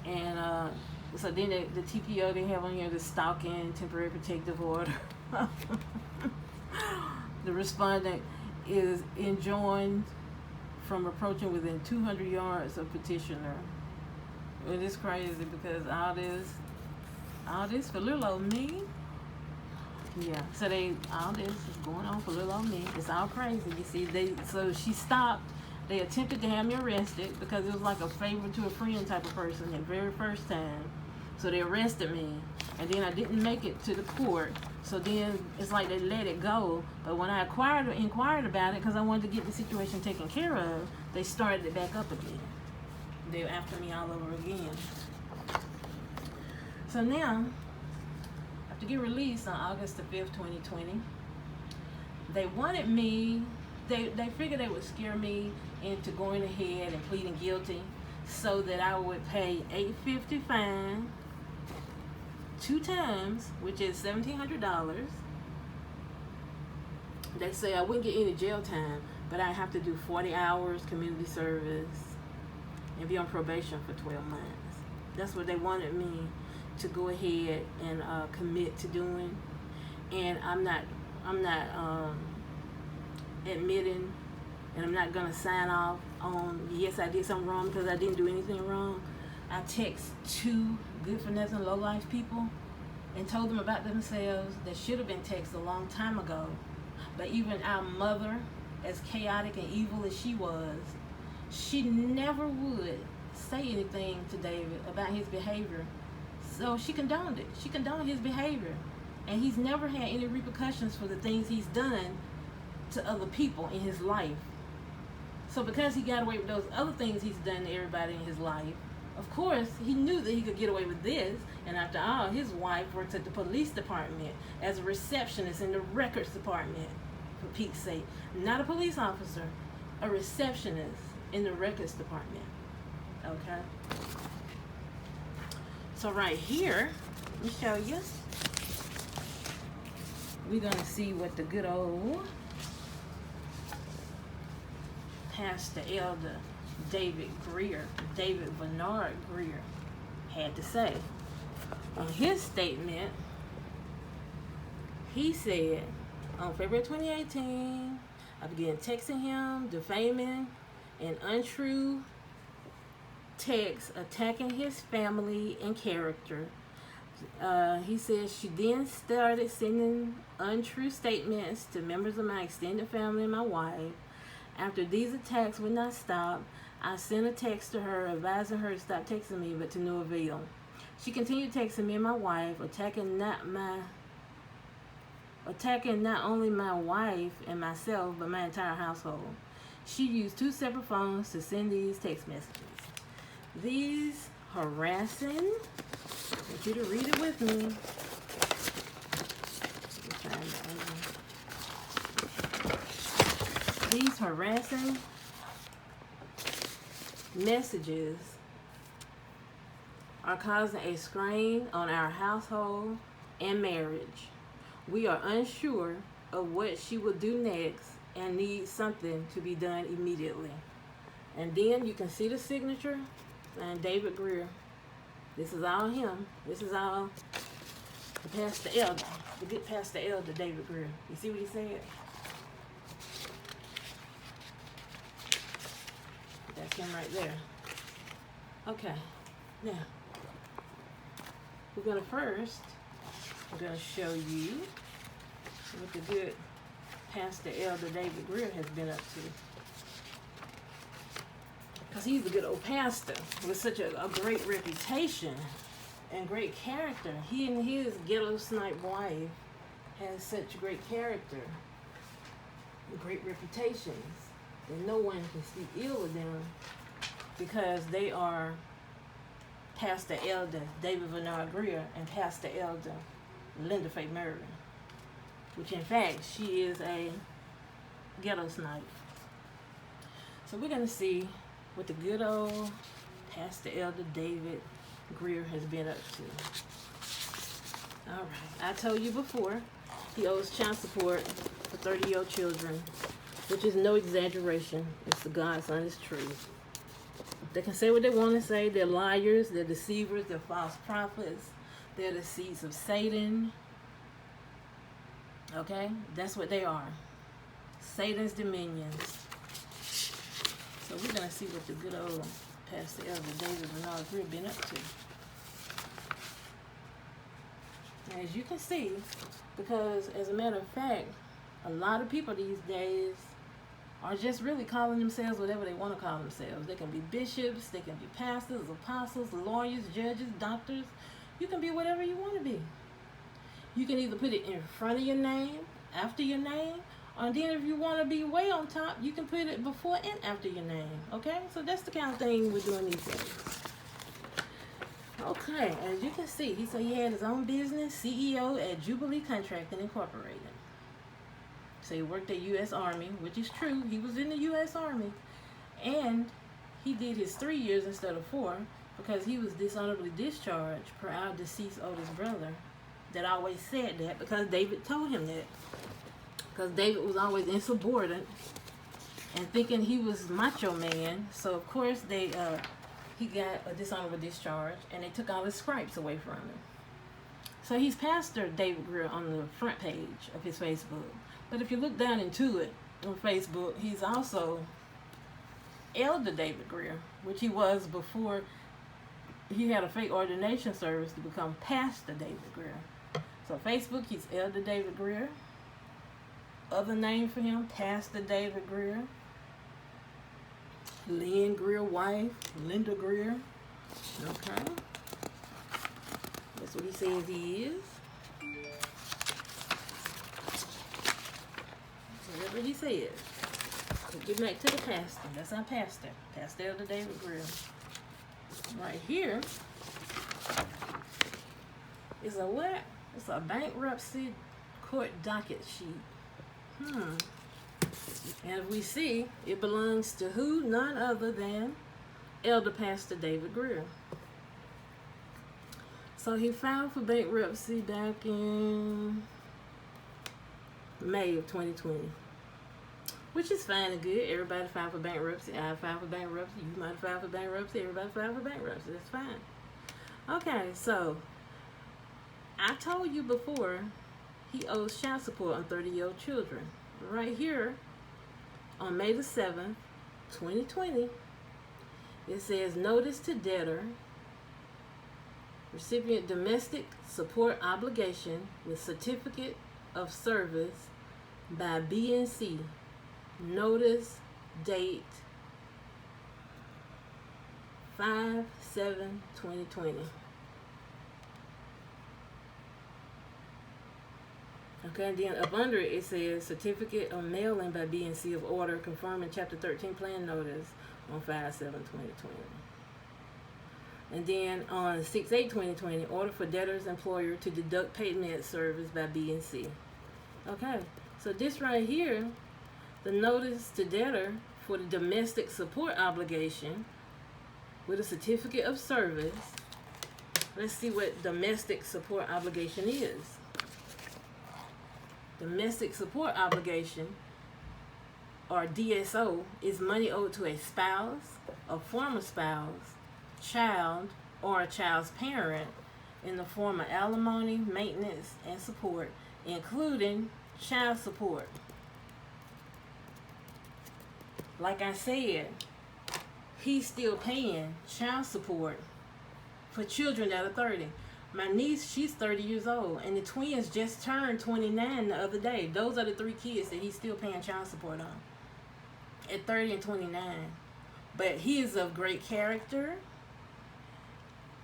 And so then the TPO, they have on here the stalking, temporary protective order. The respondent is enjoined from approaching within 200 yards of petitioner. It is crazy because all this for little old me. Yeah, so all this is going on for little old me. It's all crazy. You see, so she stopped. They attempted to have me arrested because it was like a favor to a friend type of person the very first time. So they arrested me, and then I didn't make it to the court. So then it's like they let it go. But when I inquired about it, because I wanted to get the situation taken care of, they started it back up again. They were after me all over again. So now, to get released on August the 5th, 2020, they wanted me, they figured they would scare me into going ahead and pleading guilty so that I would pay $850 fine 2 times, which is $1,700. They say I wouldn't get any jail time, but I have to do 40 hours community service and be on probation for 12 months. That's what they wanted me to go ahead and commit to doing, and I'm not admitting, and I'm not gonna sign off on yes I did something wrong because I didn't do anything wrong. I text 2 good for nothing low life people and told them about themselves that should have been texted a long time ago. But even our mother, as chaotic and evil as she was, she never would say anything to David about his behavior. So she condoned it. She condoned his behavior. And he's never had any repercussions for the things he's done to other people in his life. So because he got away with those other things he's done to everybody in his life, of course, he knew that he could get away with this. And after all, his wife works at the police department as a receptionist in the records department, for Pete's sake. Not a police officer, a receptionist in the records department. Okay? So right here, let me show you. We're going to see what the good old Pastor Elder David Bernard Greer had to say. In his statement, he said, on February 2018, I began texting him, defaming and untrue texts attacking his family and character. He says she then started sending untrue statements to members of my extended family and my wife. After these attacks would not stop, I sent a text to her advising her to stop texting me, but to no avail. She continued texting me and my wife, attacking not only my wife and myself, but my entire household. She used 2 separate phones to send these text messages. These harassing, I want you to read it with me. These harassing messages are causing a strain on our household and marriage. We are unsure of what she will do next and need something to be done immediately. And then you can see the signature and David Greer. This is all him. This is all the Pastor Elder, the good Pastor Elder David Greer. You see what he said? That's him right there. Okay, now we're gonna show you what the good Pastor Elder David Greer has been up to. Because he's a good old pastor with such a great reputation and great character. He and his ghetto snipe wife has such great character, great reputations, that no one can speak ill of them because they are Pastor Elder David Bernard Greer and Pastor Elder Linda Faye Mervin, which in fact she is a ghetto snipe. So we're gonna see what the good old Pastor Elder David Greer has been up to. All right, I told you before, he owes child support for 30-year-old children, which is no exaggeration. It's the God's honest truth. They can say what they want to say. They're liars, they're deceivers, they're false prophets, they're the seeds of Satan. Okay, that's what they are. Satan's dominions. So we're going to see what the good old Pastor Elder David Bernard Greer been up to. As you can see, because as a matter of fact, a lot of people these days are just really calling themselves whatever they want to call themselves. They can be bishops, they can be pastors, apostles, lawyers, judges, doctors. You can be whatever you want to be. You can either put it in front of your name, after your name, and then if you want to be way on top, you can put it before and after your name. Okay? So that's the kind of thing we're doing these days. Okay, as you can see, he said he had his own business, CEO at Jubilee Contracting Incorporated. So he worked at U.S. Army, which is true. He was in the U.S. Army. And he did his 3 years instead of 4 because he was dishonorably discharged per our deceased oldest brother that always said that because David told him that. Because David was always insubordinate and thinking he was macho man. So, of course, he got a dishonorable discharge and they took all his stripes away from him. So he's Pastor David Greer on the front page of his Facebook. But if you look down into it on Facebook, he's also Elder David Greer, which he was before he had a fake ordination service to become Pastor David Greer. So Facebook, he's Elder David Greer. Other name for him, Pastor David Greer. Lynn Greer wife, Linda Greer. Okay. That's what he says he is. Whatever he says. So get back to the pastor. That's our pastor. Pastor Elder David Greer. Right here is a what? It's a bankruptcy court docket sheet. And if we see, it belongs to who? None other than Elder Pastor David Greer. So he filed for bankruptcy back in May of 2020. Which is fine and good. Everybody filed for bankruptcy. I filed for bankruptcy. You might file for bankruptcy. Everybody filed for bankruptcy. That's fine. Okay, so I told you before he owes child support on 30-year-old children. Right here on May the 7th, 2020, it says notice to debtor, recipient domestic support obligation with certificate of service by BNC. Notice date 5/7/2020. Okay, and then up under it, it says certificate of mailing by BNC of order confirming Chapter 13 plan notice on 5/7/2020. And then on 6/8/2020, order for debtor's employer to deduct payment service by BNC. Okay, so this right here, the notice to debtor for the domestic support obligation with a certificate of service. Let's see what domestic support obligation is. Domestic support obligation, or DSO, is money owed to a spouse, a former spouse, child, or a child's parent in the form of alimony, maintenance, and support, including child support. Like I said, he's still paying child support for children that are 30. My niece, she's 30 years old, and the twins just turned 29 the other day. Those are the 3 kids that he's still paying child support on at 30 and 29. But he is of great character,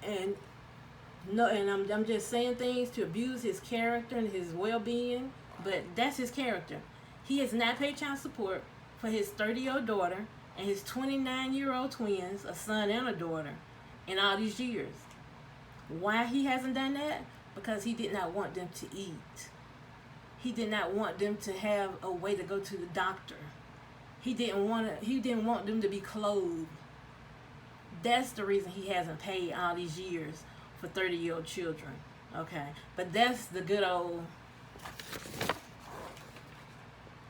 and no, and I'm just saying things to abuse his character and his well-being, but that's his character. He has not paid child support for his 30-year-old daughter and his 29-year-old twins, a son and a daughter, in all these years. Why he hasn't done that? Because he did not want them to eat. He did not want them to have a way to go to the doctor. He didn't want them to be clothed. That's the reason he hasn't paid all these years for 30-year-old children. Okay. But that's the good old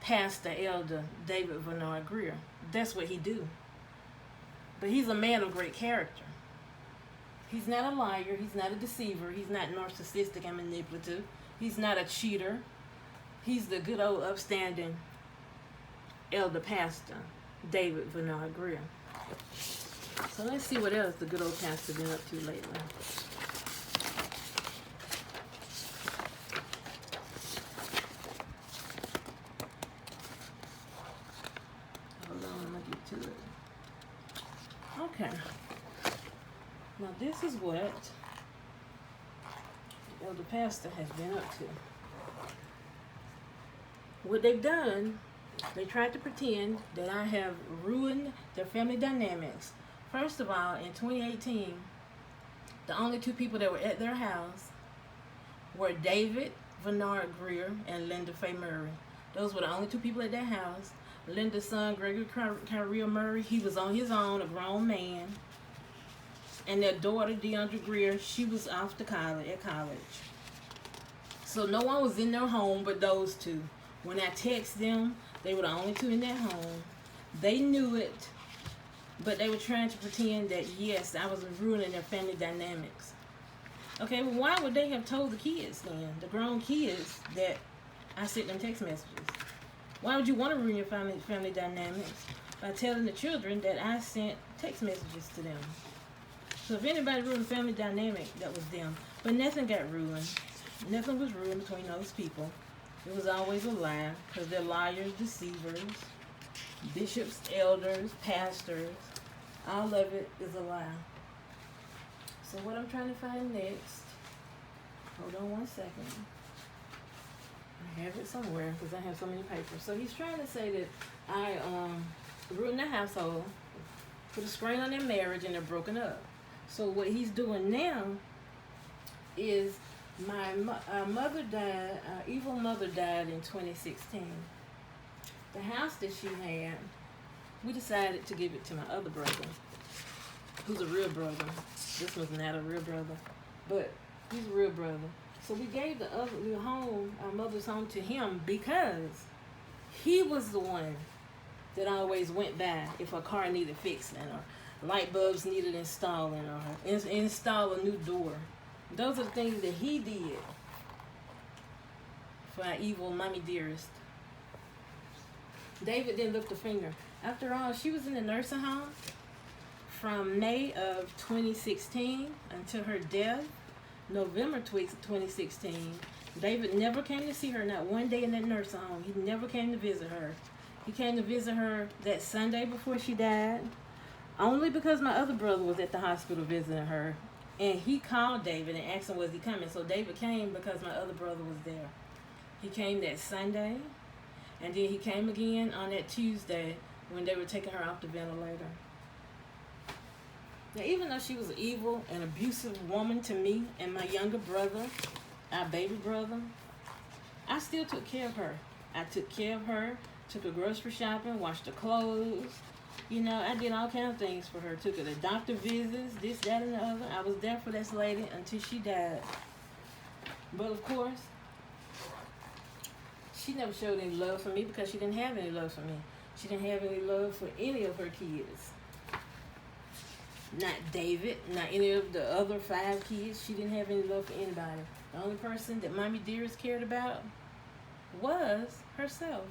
Pastor Elder David Bernard Greer. That's what he do. But he's a man of great character. He's not a liar. He's not a deceiver. He's not narcissistic and manipulative. He's not a cheater. He's the good old upstanding Elder Pastor David Bernard Greer. So let's see what else the good old pastor been up to lately. Hold on, I'm gonna get to it. Okay. Now this is what the elder pastor has been up to. What they've done, they tried to pretend that I have ruined their family dynamics. First of all, in 2018, the only 2 people that were at their house were David Bernard Greer and Linda Faye Murray. Those were the only 2 people at their house. Linda's son, Gregory Kyrell Murray, he was on his own, a grown man. And their daughter, Deandra Greer, she was off to college. So no one was in their home but those 2. When I text them, they were the only 2 in their home. They knew it, but they were trying to pretend that, yes, I was ruining their family dynamics. Okay, well, why would they have told the kids then, the grown kids, that I sent them text messages? Why would you want to ruin your family dynamics by telling the children that I sent text messages to them? So if anybody ruined the family dynamic, that was them. But nothing got ruined. Nothing was ruined between those people. It was always a lie, because they're liars, deceivers, bishops, elders, pastors. All of it is a lie. So what I'm trying to find next, hold on one second. I have it somewhere because I have so many papers. So he's trying to say that I ruined their household, put a strain on their marriage, and they're broken up. So what he's doing now is my mother died, evil mother died in 2016. The house that she had, we decided to give it to my other brother, who's a real brother. This was not a real brother, but he's a real brother. So we gave the home, our mother's home, to him because he was the one that always went by if a car needed fixing or light bulbs needed installing or install a new door. Those are the things that he did for our evil mommy dearest. David didn't lift a finger. After all, she was in the nursing home from May of 2016 until her death, November 2016. David never came to see her, not one day in that nursing home. He never came to visit her. He came to visit her that Sunday before she died, only because my other brother was at the hospital visiting her. And he called David and asked him, was he coming? So David came because my other brother was there. He came that Sunday, and then he came again on that Tuesday when they were taking her off the ventilator. Now, even though she was an evil and abusive woman to me and my younger brother, our baby brother, I still took care of her. I took care of her, took her grocery shopping, washed her clothes. You know, I did all kinds of things for her. Took her to doctor visits, this, that, and the other. I was there for this lady until she died. But of course, she never showed any love for me because she didn't have any love for me. She didn't have any love for any of her kids. Not David, not any of the other 5 kids. She didn't have any love for anybody. The only person that Mommy Dearest cared about was herself.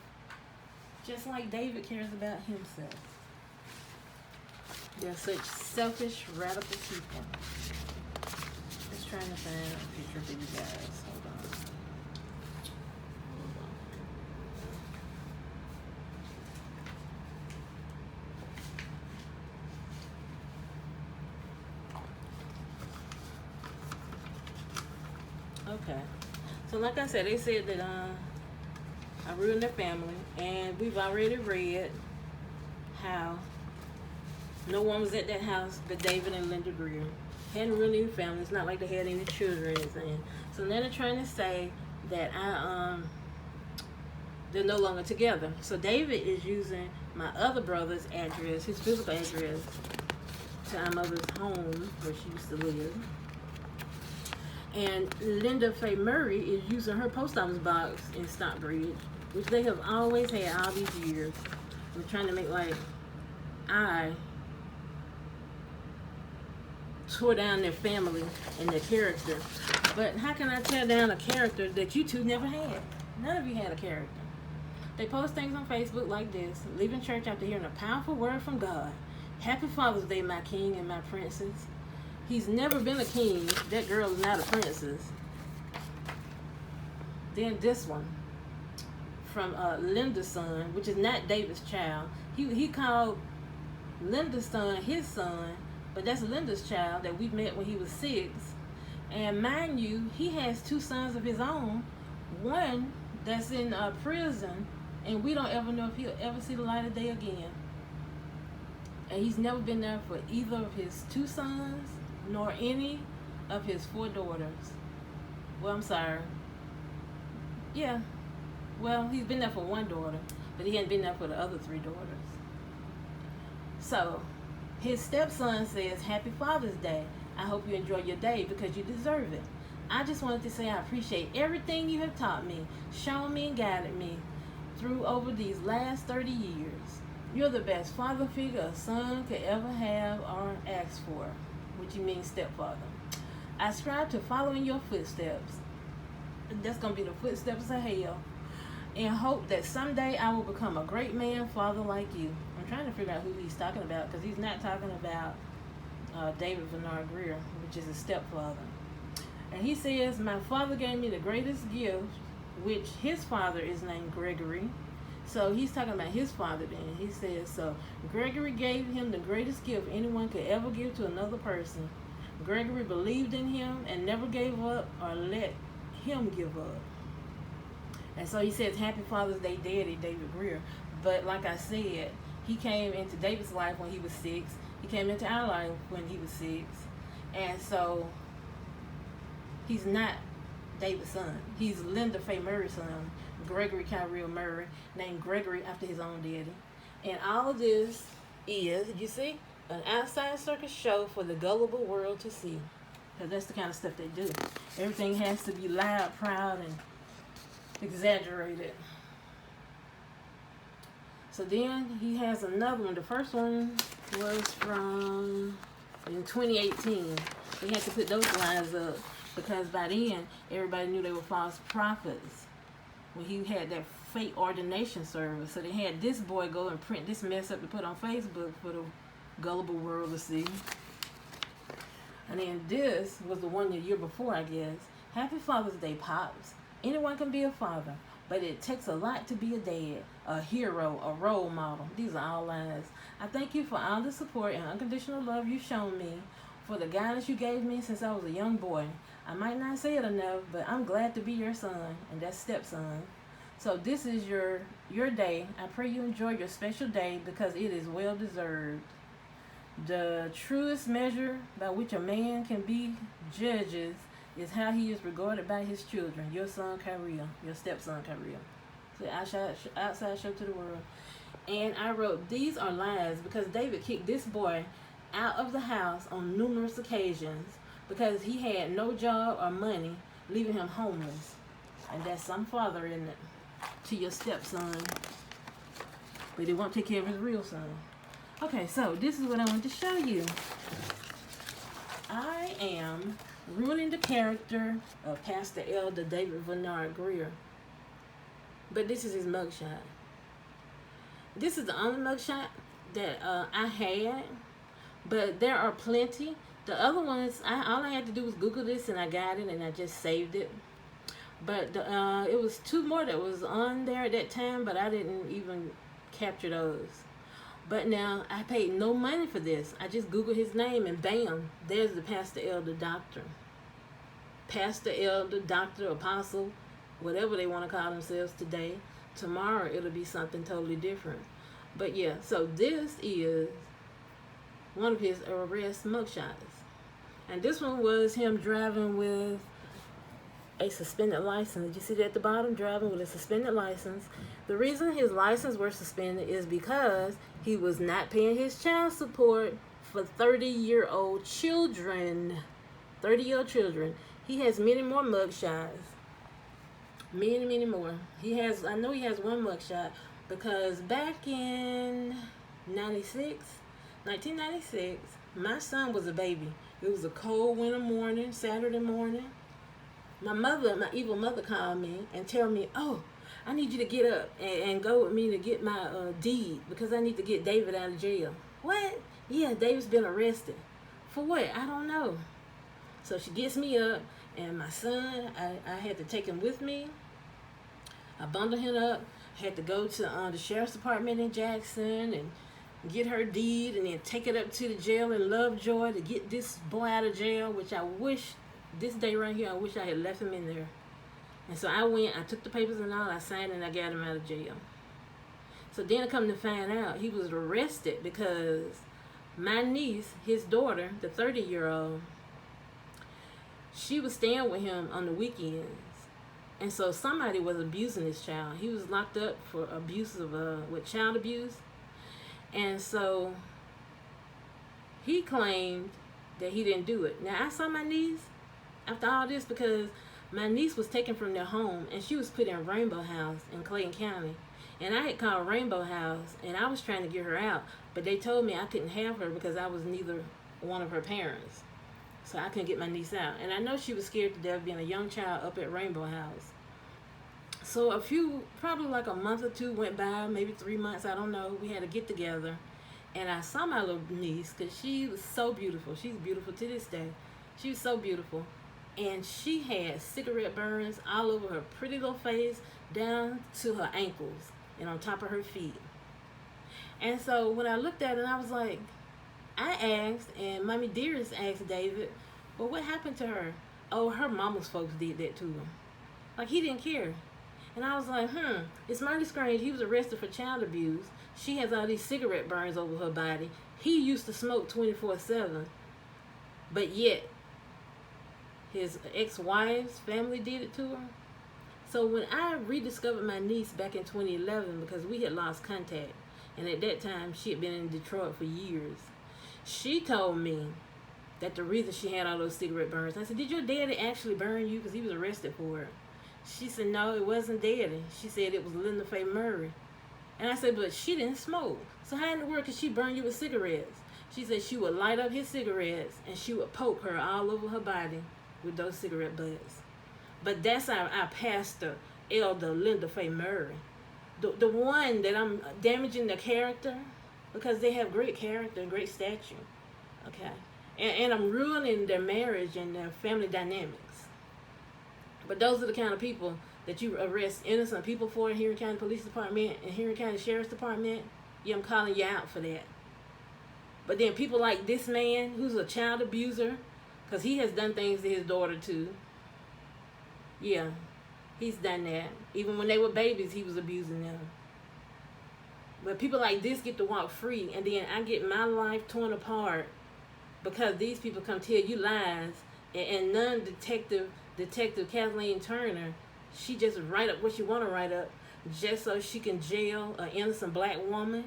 Just like David cares about himself. They're such selfish, radical people. Let's trying to find a picture for you guys. Hold on. Okay. So like I said, they said that I ruined their family, and we've already read how no one was at that house but David and Linda Greer. Hadn't ruined any family. It's not like they had any children or anything. So now they're trying to say that they're no longer together. So David is using my other brother's address, his physical address, to our mother's home where she used to live. And Linda Faye Murray is using her post office box in Stockbridge, which they have always had all these years. We're trying to make like I tore down their family and their character. But how can I tear down a character that you two never had? None of you had a character. They post things on Facebook like this: leaving church after hearing a powerful word from God. Happy Father's Day, my king and my princess. He's never been a king. That girl is not a princess. Then this one from Linda's son, which is not David's child. He called Linda's son his son, but that's Linda's child that we met when he was 6. And mind you, he has 2 sons of his own. One that's in prison, and we don't ever know if he'll ever see the light of day again. And he's never been there for either of his 2 sons, nor any of his 4 daughters. Well, I'm sorry. Yeah. Well, he's been there for 1 daughter, but he hadn't been there for the other 3 daughters. So, his stepson says, Happy Father's Day. I hope you enjoy your day because you deserve it. I just wanted to say I appreciate everything you have taught me, shown me, and guided me through over these last 30 years. You're the best father figure a son could ever have or ask for, which you mean stepfather. I strive to follow in your footsteps. That's going to be the footsteps of hell. And hope that someday I will become a great man, father like you. I'm trying to figure out who he's talking about, because he's not talking about David Bernard Greer, which is his stepfather. And he says, my father gave me the greatest gift, which his father is named Gregory. So he's talking about his father then. He says, so Gregory gave him the greatest gift anyone could ever give to another person. Gregory believed in him and never gave up or let him give up. And so he says, Happy Father's Day, Daddy, David Greer. But like I said, he came into David's life when he was 6. He came into our life when he was 6. And so he's not David's son. He's Linda Faye Murray's son, Gregory Kyrell Murray, named Gregory after his own daddy. And all of this is, you see, an outside circus show for the gullible world to see. Because that's the kind of stuff they do. Everything has to be loud, proud, and exaggerated. So then he has another one. The first one was from in 2018. They had to put those lines up because by then everybody knew they were false prophets when he had that fake ordination service. So they had this boy go and print this mess up to put on Facebook for the gullible world to see. And then this was the one the year before, I guess. Happy Father's Day, Pops. Anyone can be a father, but it takes a lot to be a dad, a hero, a role model. These are all lies. I thank you for all the support and unconditional love you've shown me, for the guidance you gave me since I was a young boy. I might not say it enough, but I'm glad to be your son, and that's stepson. So this is your day. I pray you enjoy your special day because it is well deserved. The truest measure by which a man can be judges is how he is regarded by his children. Your son Kyrell, your stepson Kyrell. So outside show to the world. And I wrote, these are lies because David kicked this boy out of the house on numerous occasions because he had no job or money, leaving him homeless. And that's some father, isn't it? To your stepson. But he won't take care of his real son. Okay, so this is what I want to show you. I am ruining the character of Pastor Elder David Bernard Greer. But this is his mugshot. This is the only mugshot that I had. But there are plenty The other ones, all I had to do was Google this and I got it and I just saved it. But it was two more that was on there at that time, but I didn't even capture those. But now I paid no money for this. I just Googled his name and bam, there's the Pastor Elder Doctor. Pastor Elder Doctor Apostle, whatever they want to call themselves today. Tomorrow it'll be something totally different. But yeah, so this is one of his arrest mugshots. And this one was him driving with a suspended license. Did you see that at the bottom? Driving with a suspended license. The reason his license was suspended is because he was not paying his child support for 30-year-old children. 30-year-old children. He has many more mugshots. Many more. I know he has one mugshot because back in 1996, my son was a baby. It was a cold winter morning, Saturday morning. My evil mother called me and tell me, oh, I need you to get up and go with me to get my deed because I need to get David out of jail. What? Yeah, David's been arrested. For what? I don't know. So she gets me up, and my son, I had to take him with me. I bundled him up, had to go to the sheriff's department in Jackson and get her deed and then take it up to the jail in Lovejoy to get this boy out of jail, which I wish, this day right here, I wish I had left him in there. And so I went, I took the papers and all, I signed and I got him out of jail. So then I come to find out he was arrested because my niece, his daughter, the 30-year-old, she was staying with him on the weekends. And so somebody was abusing this child. He was locked up for abuse of with child abuse. And so he claimed that he didn't do it. Now I saw my niece after all this because my niece was taken from their home and she was put in Rainbow House in Clayton County. And I had called Rainbow House and I was trying to get her out, but they told me I couldn't have her because I was neither one of her parents. So I couldn't get my niece out. And I know she was scared to death being a young child up at Rainbow House. So probably like a month or two went by, maybe 3 months, I don't know. We had to get together. And I saw my little niece because she was so beautiful. She's beautiful to this day. She was so beautiful. And she had cigarette burns all over her pretty little face, down to her ankles and on top of her feet. And so when I looked at it, I was like, I asked, and Mommy Dearest asked David, well, what happened to her? Oh, her mama's folks did that to him. Like, he didn't care. And I was like, it's mighty strange. He was arrested for child abuse. She has all these cigarette burns over her body. He used to smoke 24/7. But yet, his ex-wife's family did it to her. So when I rediscovered my niece back in 2011, because we had lost contact, and at that time, she had been in Detroit for years, she told me that the reason she had all those cigarette burns, I said, did your daddy actually burn you? Because he was arrested for it. She said, no, it wasn't daddy. She said it was Linda Faye Murray. And I said, but she didn't smoke. So how in the world could she burn you with cigarettes? She said she would light up his cigarettes and she would poke her all over her body with those cigarette butts. But that's our pastor, Elder Linda Faye Murray. The one that I'm damaging the character, because they have great character and great stature. Okay. And I'm ruining their marriage and their family dynamics. But those are the kind of people that you arrest innocent people for in Henry County Police Department and Henry County Sheriff's Department. Yeah, I'm calling you out for that. But then people like this man, who's a child abuser, because he has done things to his daughter too. Yeah, he's done that. Even when they were babies, he was abusing them. But people like this get to walk free, and then I get my life torn apart because these people come tell you lies, and Detective Kathleen Turner, she just write up what she want to write up just so she can jail an innocent black woman.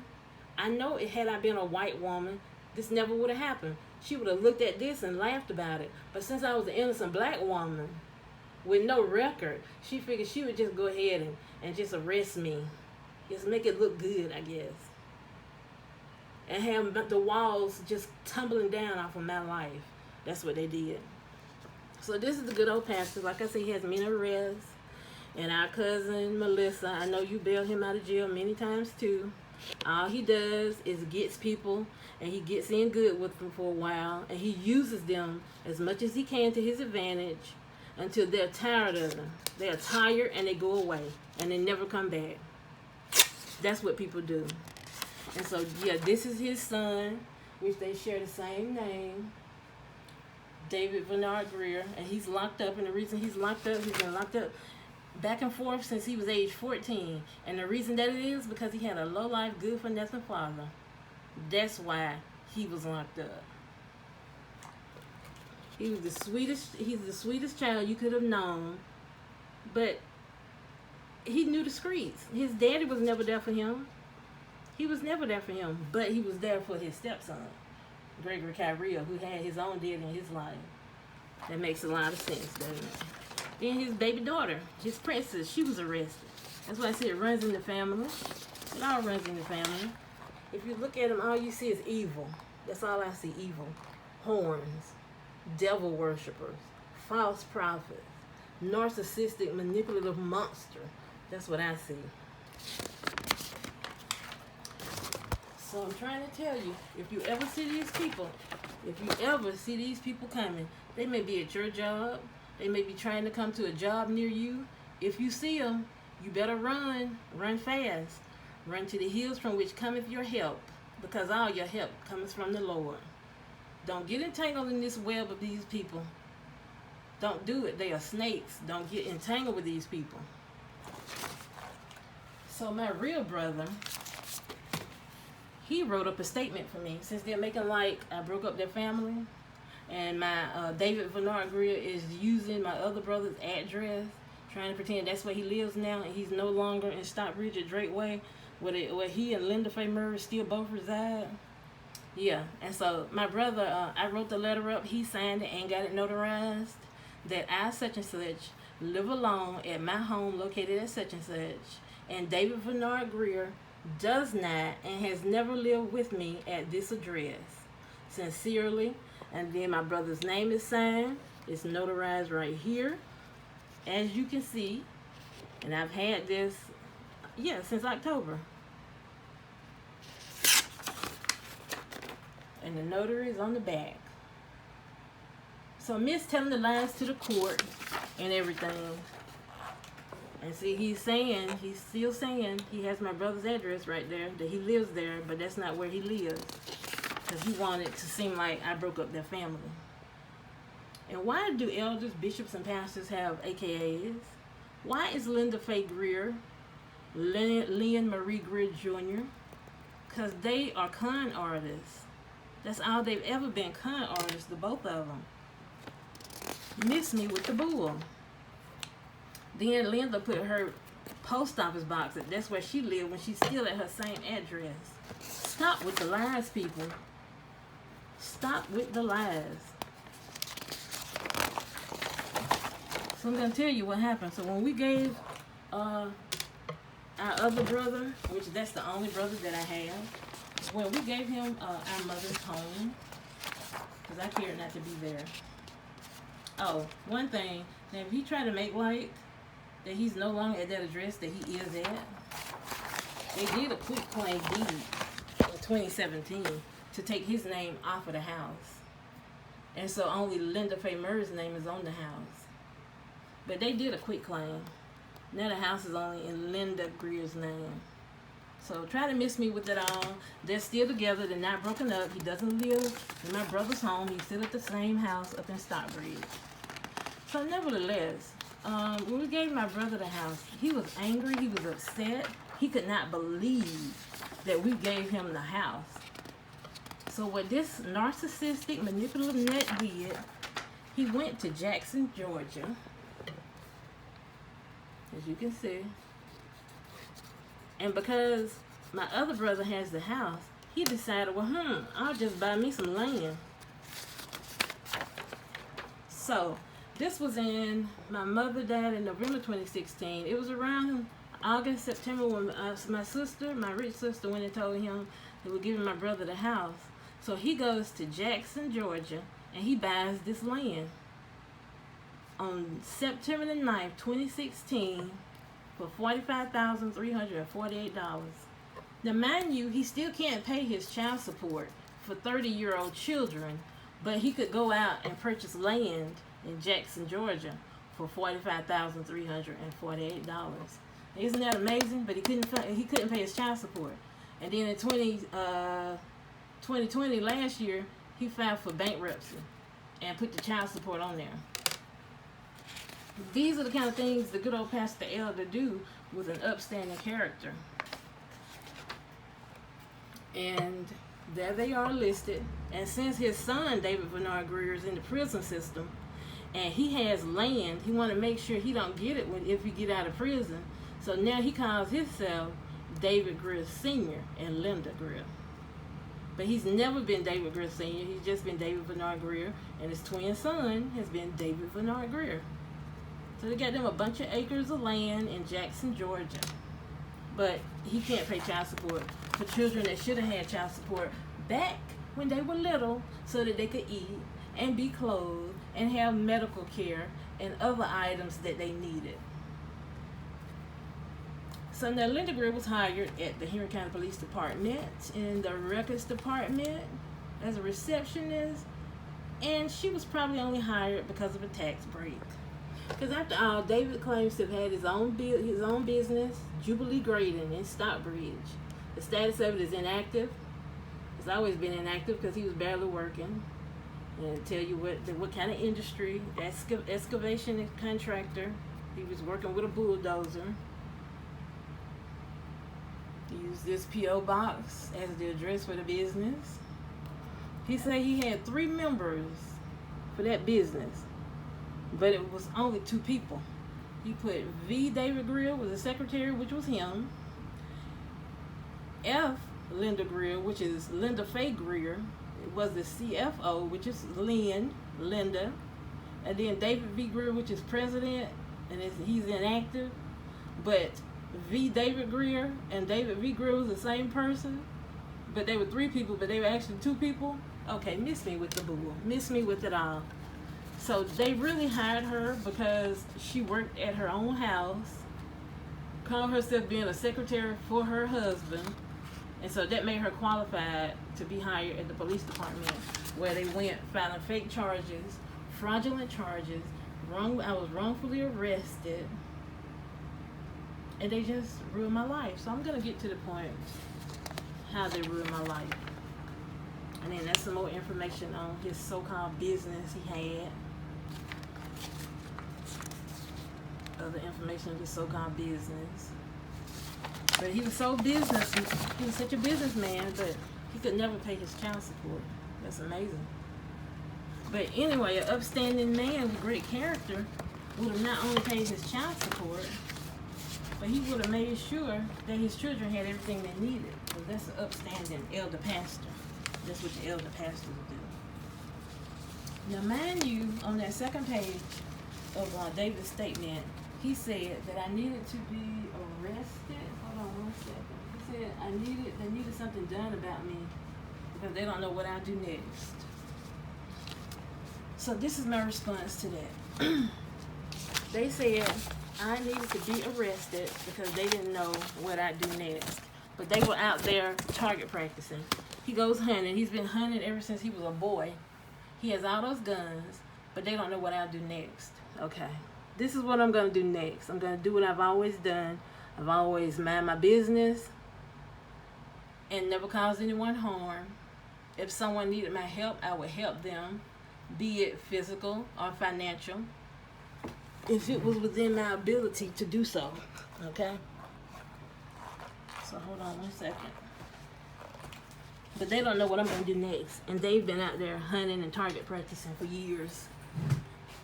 I know had I been a white woman, this never would have happened. She would have looked at this and laughed about it. But since I was an innocent black woman with no record, she figured she would just go ahead and just arrest me. Just make it look good, I guess. And have the walls just tumbling down off of my life. That's what they did. So this is the good old pastor. Like I said, he has many arrests. And our cousin Melissa, I know you bailed him out of jail many times too. All he does is gets people, and he gets in good with them for a while, and he uses them as much as he can to his advantage until they're tired of him. They're tired and they go away and they never come back. That's what people do. And so, yeah, this is his son, which they share the same name, David Bernard Greer, and he's locked up. And the reason he's locked up, he's been locked up back and forth since he was age 14. And the reason that it is because he had a low-life, good-for-nothing father. That's why he was locked up. He's the sweetest child you could have known, but he knew the streets. His daddy was never there for him. He was never there for him, but he was there for his stepson, Gregory Kyrie, who had his own daddy in his life. That makes a lot of sense, doesn't it? Then his baby daughter, his princess, she was arrested. That's why I said it runs in the family. It all runs in the family. If you look at them, all you see is evil. That's all I see, evil. Horns, devil worshippers, false prophets, narcissistic, manipulative monster. That's what I see. So I'm trying to tell you, if you ever see these people coming, they may be at your job, they may be trying to come to a job near you. If you see them, you better run fast. Run to the hills from which cometh your help, because all your help comes from the Lord. Don't get entangled in this web of these people. Don't do it. They are snakes. Don't get entangled with these people. So my real brother, he wrote up a statement for me. Since they're making like I broke up their family, and my David Bernard Greer is using my other brother's address, trying to pretend that's where he lives now, and he's no longer in Stockbridge at Drake Way, where he and Linda Faye Murray still both reside. Yeah, and so my brother, I wrote the letter up, he signed it and got it notarized, that I such and such live alone at my home located at such and such, and David Bernard Greer does not and has never lived with me at this address. Sincerely. And then my brother's name is signed. It's notarized right here, as you can see. And I've had this, since October. And the notary is on the back. So Miss telling the lies to the court and everything. And see, he's still saying he has my brother's address right there, that he lives there, but that's not where he lives. Because he wanted to seem like I broke up their family. And why do elders, bishops, and pastors have AKAs? Why is Linda Faye Greer, Lynn Marie Greer Jr.? Because they are con artists. That's all they've ever been, con artists, the both of them. Miss me with the bull. Then Linda put her post office box, that's where she lived when she's still at her same address. Stop with the lies, people. Stop with the lies. So I'm going to tell you what happened. So when we gave our other brother, which that's the only brother that I have, when we gave him our mother's home, because I cared not to be there. Oh, one thing, now if he tried to make like that he's no longer at that address that he is at, they did a quick claim deed in 2017 to take his name off of the house. And so only Linda Faye Murray's name is on the house. But they did a quick claim. Now the house is only in Linda Greer's name. So try to miss me with it all. They're still together. They're not broken up. He doesn't live in my brother's home. He's still at the same house up in Stockbridge. So nevertheless, when we gave my brother the house, he was angry. He was upset. He could not believe that we gave him the house. So what this narcissistic, manipulative nut did, he went to Jackson, Georgia, as you can see. And because my other brother has the house, he decided, well, I'll just buy me some land. So this was my mother died in November 2016. It was around August, September when my rich sister went and told him they were giving my brother the house. So he goes to Jackson, Georgia, and he buys this land on September the 9th, 2016 for $45,348. Now, mind you, he still can't pay his child support for 30-year-old children, but he could go out and purchase land in Jackson, Georgia for $45,348. Isn't that amazing? But he couldn't pay his child support. And then in 2020, last year, he filed for bankruptcy and put the child support on there. These are the kind of things the good old Pastor Elder do with an upstanding character. And there they are listed. And since his son, David Bernard Greer, is in the prison system, and he has land, he want to make sure he don't get it if he get out of prison. So now he calls himself David Greer Sr. and Linda Greer. But he's never been David Greer Sr. He's just been David Bernard Greer, and his twin son has been David Bernard Greer. So they got them a bunch of acres of land in Jackson, Georgia. But he can't pay child support for children that should have had child support back when they were little, so that they could eat and be clothed and have medical care and other items that they needed. So now Linda Greer was hired at the Henry County Police Department in the records department as a receptionist, and she was probably only hired because of a tax break. Because after all, David claims to have had his own business, Jubilee Grading in Stockbridge. The status of it is inactive. It's always been inactive because he was barely working. And tell you what kind of industry, excavation contractor. He was working with a bulldozer. He used this P.O. box as the address for the business. He said he had 3 members for that business, but it was only 2 people. He put V. David Greer was the secretary, which was him. F. Linda Greer, which is Linda Faye Greer, was the CFO, which is Linda. And then David V. Greer, which is president, and he's inactive. But V. David Greer and David V. Greer was the same person, but they were 3 people, but they were actually 2 people. Okay, miss me with the bull. Miss me with it all. So they really hired her because she worked at her own house, called herself being a secretary for her husband, and so that made her qualified to be hired at the police department, where they went filing fake charges, fraudulent charges, I was wrongfully arrested, and they just ruined my life. So I'm going to get to the point how they ruined my life. And then that's some more information on his so-called business he had. Other information of his so-called business. But he was such a businessman, but he could never pay his child support. That's amazing. But anyway, an upstanding man with great character would have not only paid his child support, but he would have made sure that his children had everything they needed. So that's an upstanding elder pastor. That's what the elder pastors do. Now, mind you, on that second page of David's statement, he said that I needed to be arrested. Hold on 1 second. He said they needed something done about me because they don't know what I'll do next. So this is my response to that. They said I needed to be arrested because they didn't know what I'd do next. But they were out there target practicing. He goes hunting. He's been hunting ever since he was a boy. He has all those guns, but they don't know what I'll do next. Okay. This is what I'm going to do next. I'm going to do what I've always done. I've always mind my business and never caused anyone harm. If someone needed my help, I would help them, be it physical or financial, if it was within my ability to do so. Okay? So hold on 1 second. But they don't know what I'm going to do next. And they've been out there hunting and target practicing for years.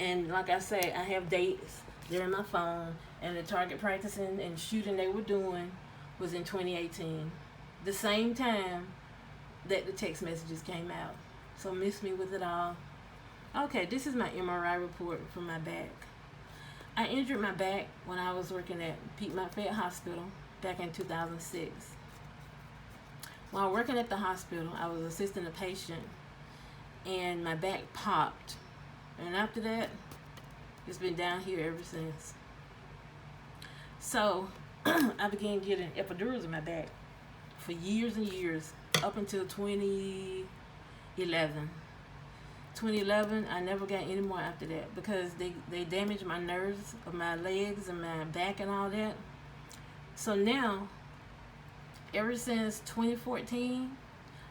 And like I say, I have dates. They're in my phone. And the target practicing and shooting they were doing was in 2018. The same time that the text messages came out. So miss me with it all. Okay, this is my MRI report for my back. I injured my back when I was working at Piedmont Fed Hospital back in 2006. While working at the hospital, I was assisting a patient and my back popped. And after that, it's been down here ever since. So I began getting epidurals in my back for years and years, up until 2011. 2011, I never got any more after that because they damaged my nerves of my legs and my back and all that. So now, ever since 2014,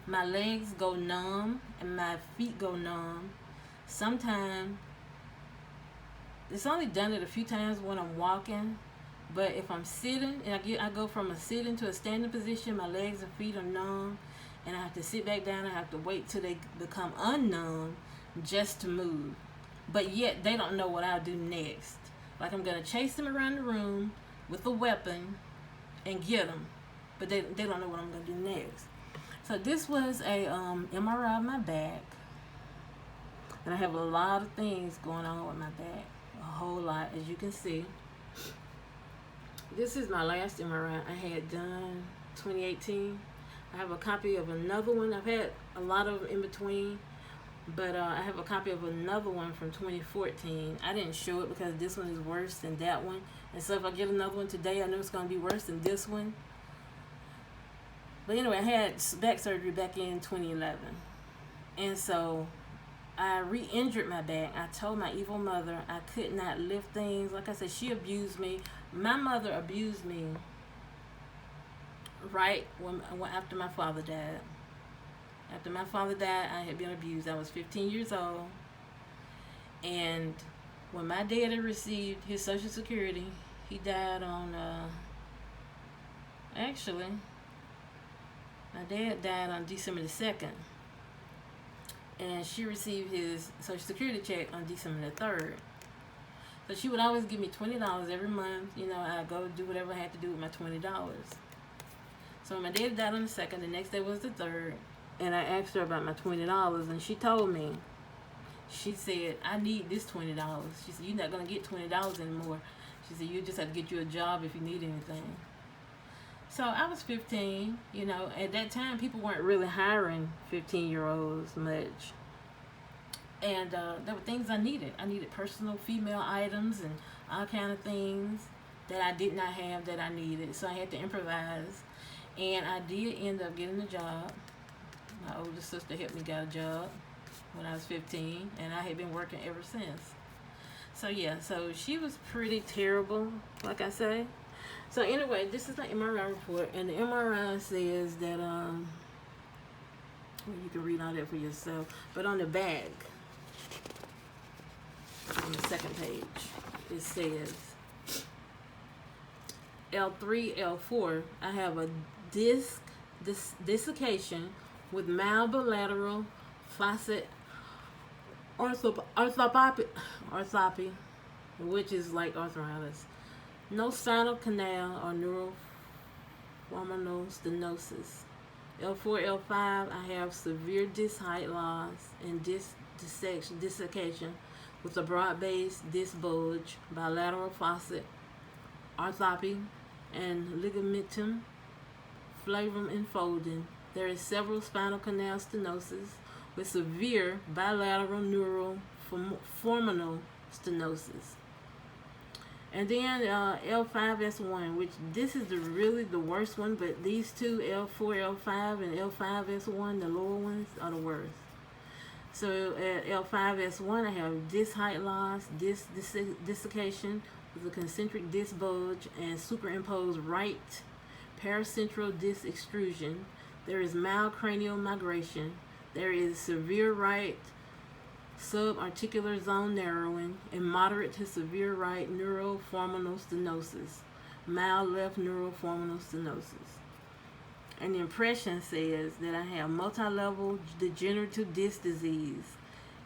my legs go numb and my feet go numb. Sometimes, it's only done it a few times when I'm walking, but if I'm sitting and I go from a sitting to a standing position, my legs and feet are numb, and I have to sit back down. I have to wait till they become unnumb just to move. But yet they don't know what I'll do next. Like I'm gonna chase them around the room with a weapon and get them, but they don't know what I'm gonna do next. So this was a MRI of my back, and I have a lot of things going on with my back, a whole lot, as you can see. This is my last MRI I had done 2018. I have a copy of another one. I've had a lot of them in between, but I have a copy of another one from 2014. I didn't show it because this one is worse than that one, and so if I get another one today, I know it's going to be worse than this one. But anyway, I had back surgery back in 2011, and so I re-injured my back. I told my evil mother I could not lift things. Like I said, she abused me. My mother abused me right when after my father died. After my father died, I had been abused. I was 15 years old, and when my daddy received his Social Security, he died on actually, my dad died on December the 2nd, and she received his Social Security check on December the 3rd. So she would always give me $20 every month. You know, I'd go do whatever I had to do with my $20. So when my dad died on the 2nd, the next day was the 3rd, and I asked her about my $20, and she told me, she said, I need this $20. She said, you're not going to get $20 anymore. She said, you just have to get you a job if you need anything. So I was 15, you know, at that time people weren't really hiring 15-year-olds much. And there were things I needed. I needed personal female items and all kind of things that I did not have that I needed. So I had to improvise. And I did end up getting a job. My older sister helped me get a job when I was 15, and I had been working ever since. So yeah, so she was pretty terrible, like I say. So anyway, this is the MRI report, and the MRI says that well, you can read all that for yourself. But on the back, on the second page, it says L3, L4. I have a dislocation with mild bilateral facet orthopy, which is like arthritis. No spinal canal or neuroformal stenosis. L4, L5, I have severe disc height loss and dislocation with a broad-based disc bulge, bilateral facet orthopy, and ligamentum flavum enfolding. There is several spinal canal stenosis with severe bilateral neuroformal stenosis. And then L5S1, which this is really the worst one, but these two, L4, L5, and L5S1, the lower ones, are the worst. So at L5S1, I have disc height loss, disc dislocation with a concentric disc bulge, and superimposed right paracentral disc extrusion. There is mild cranial migration. There is severe right subarticular zone narrowing and moderate to severe right neuroformal stenosis, mild left neuroformal stenosis. And the impression says that I have multi-level degenerative disc disease,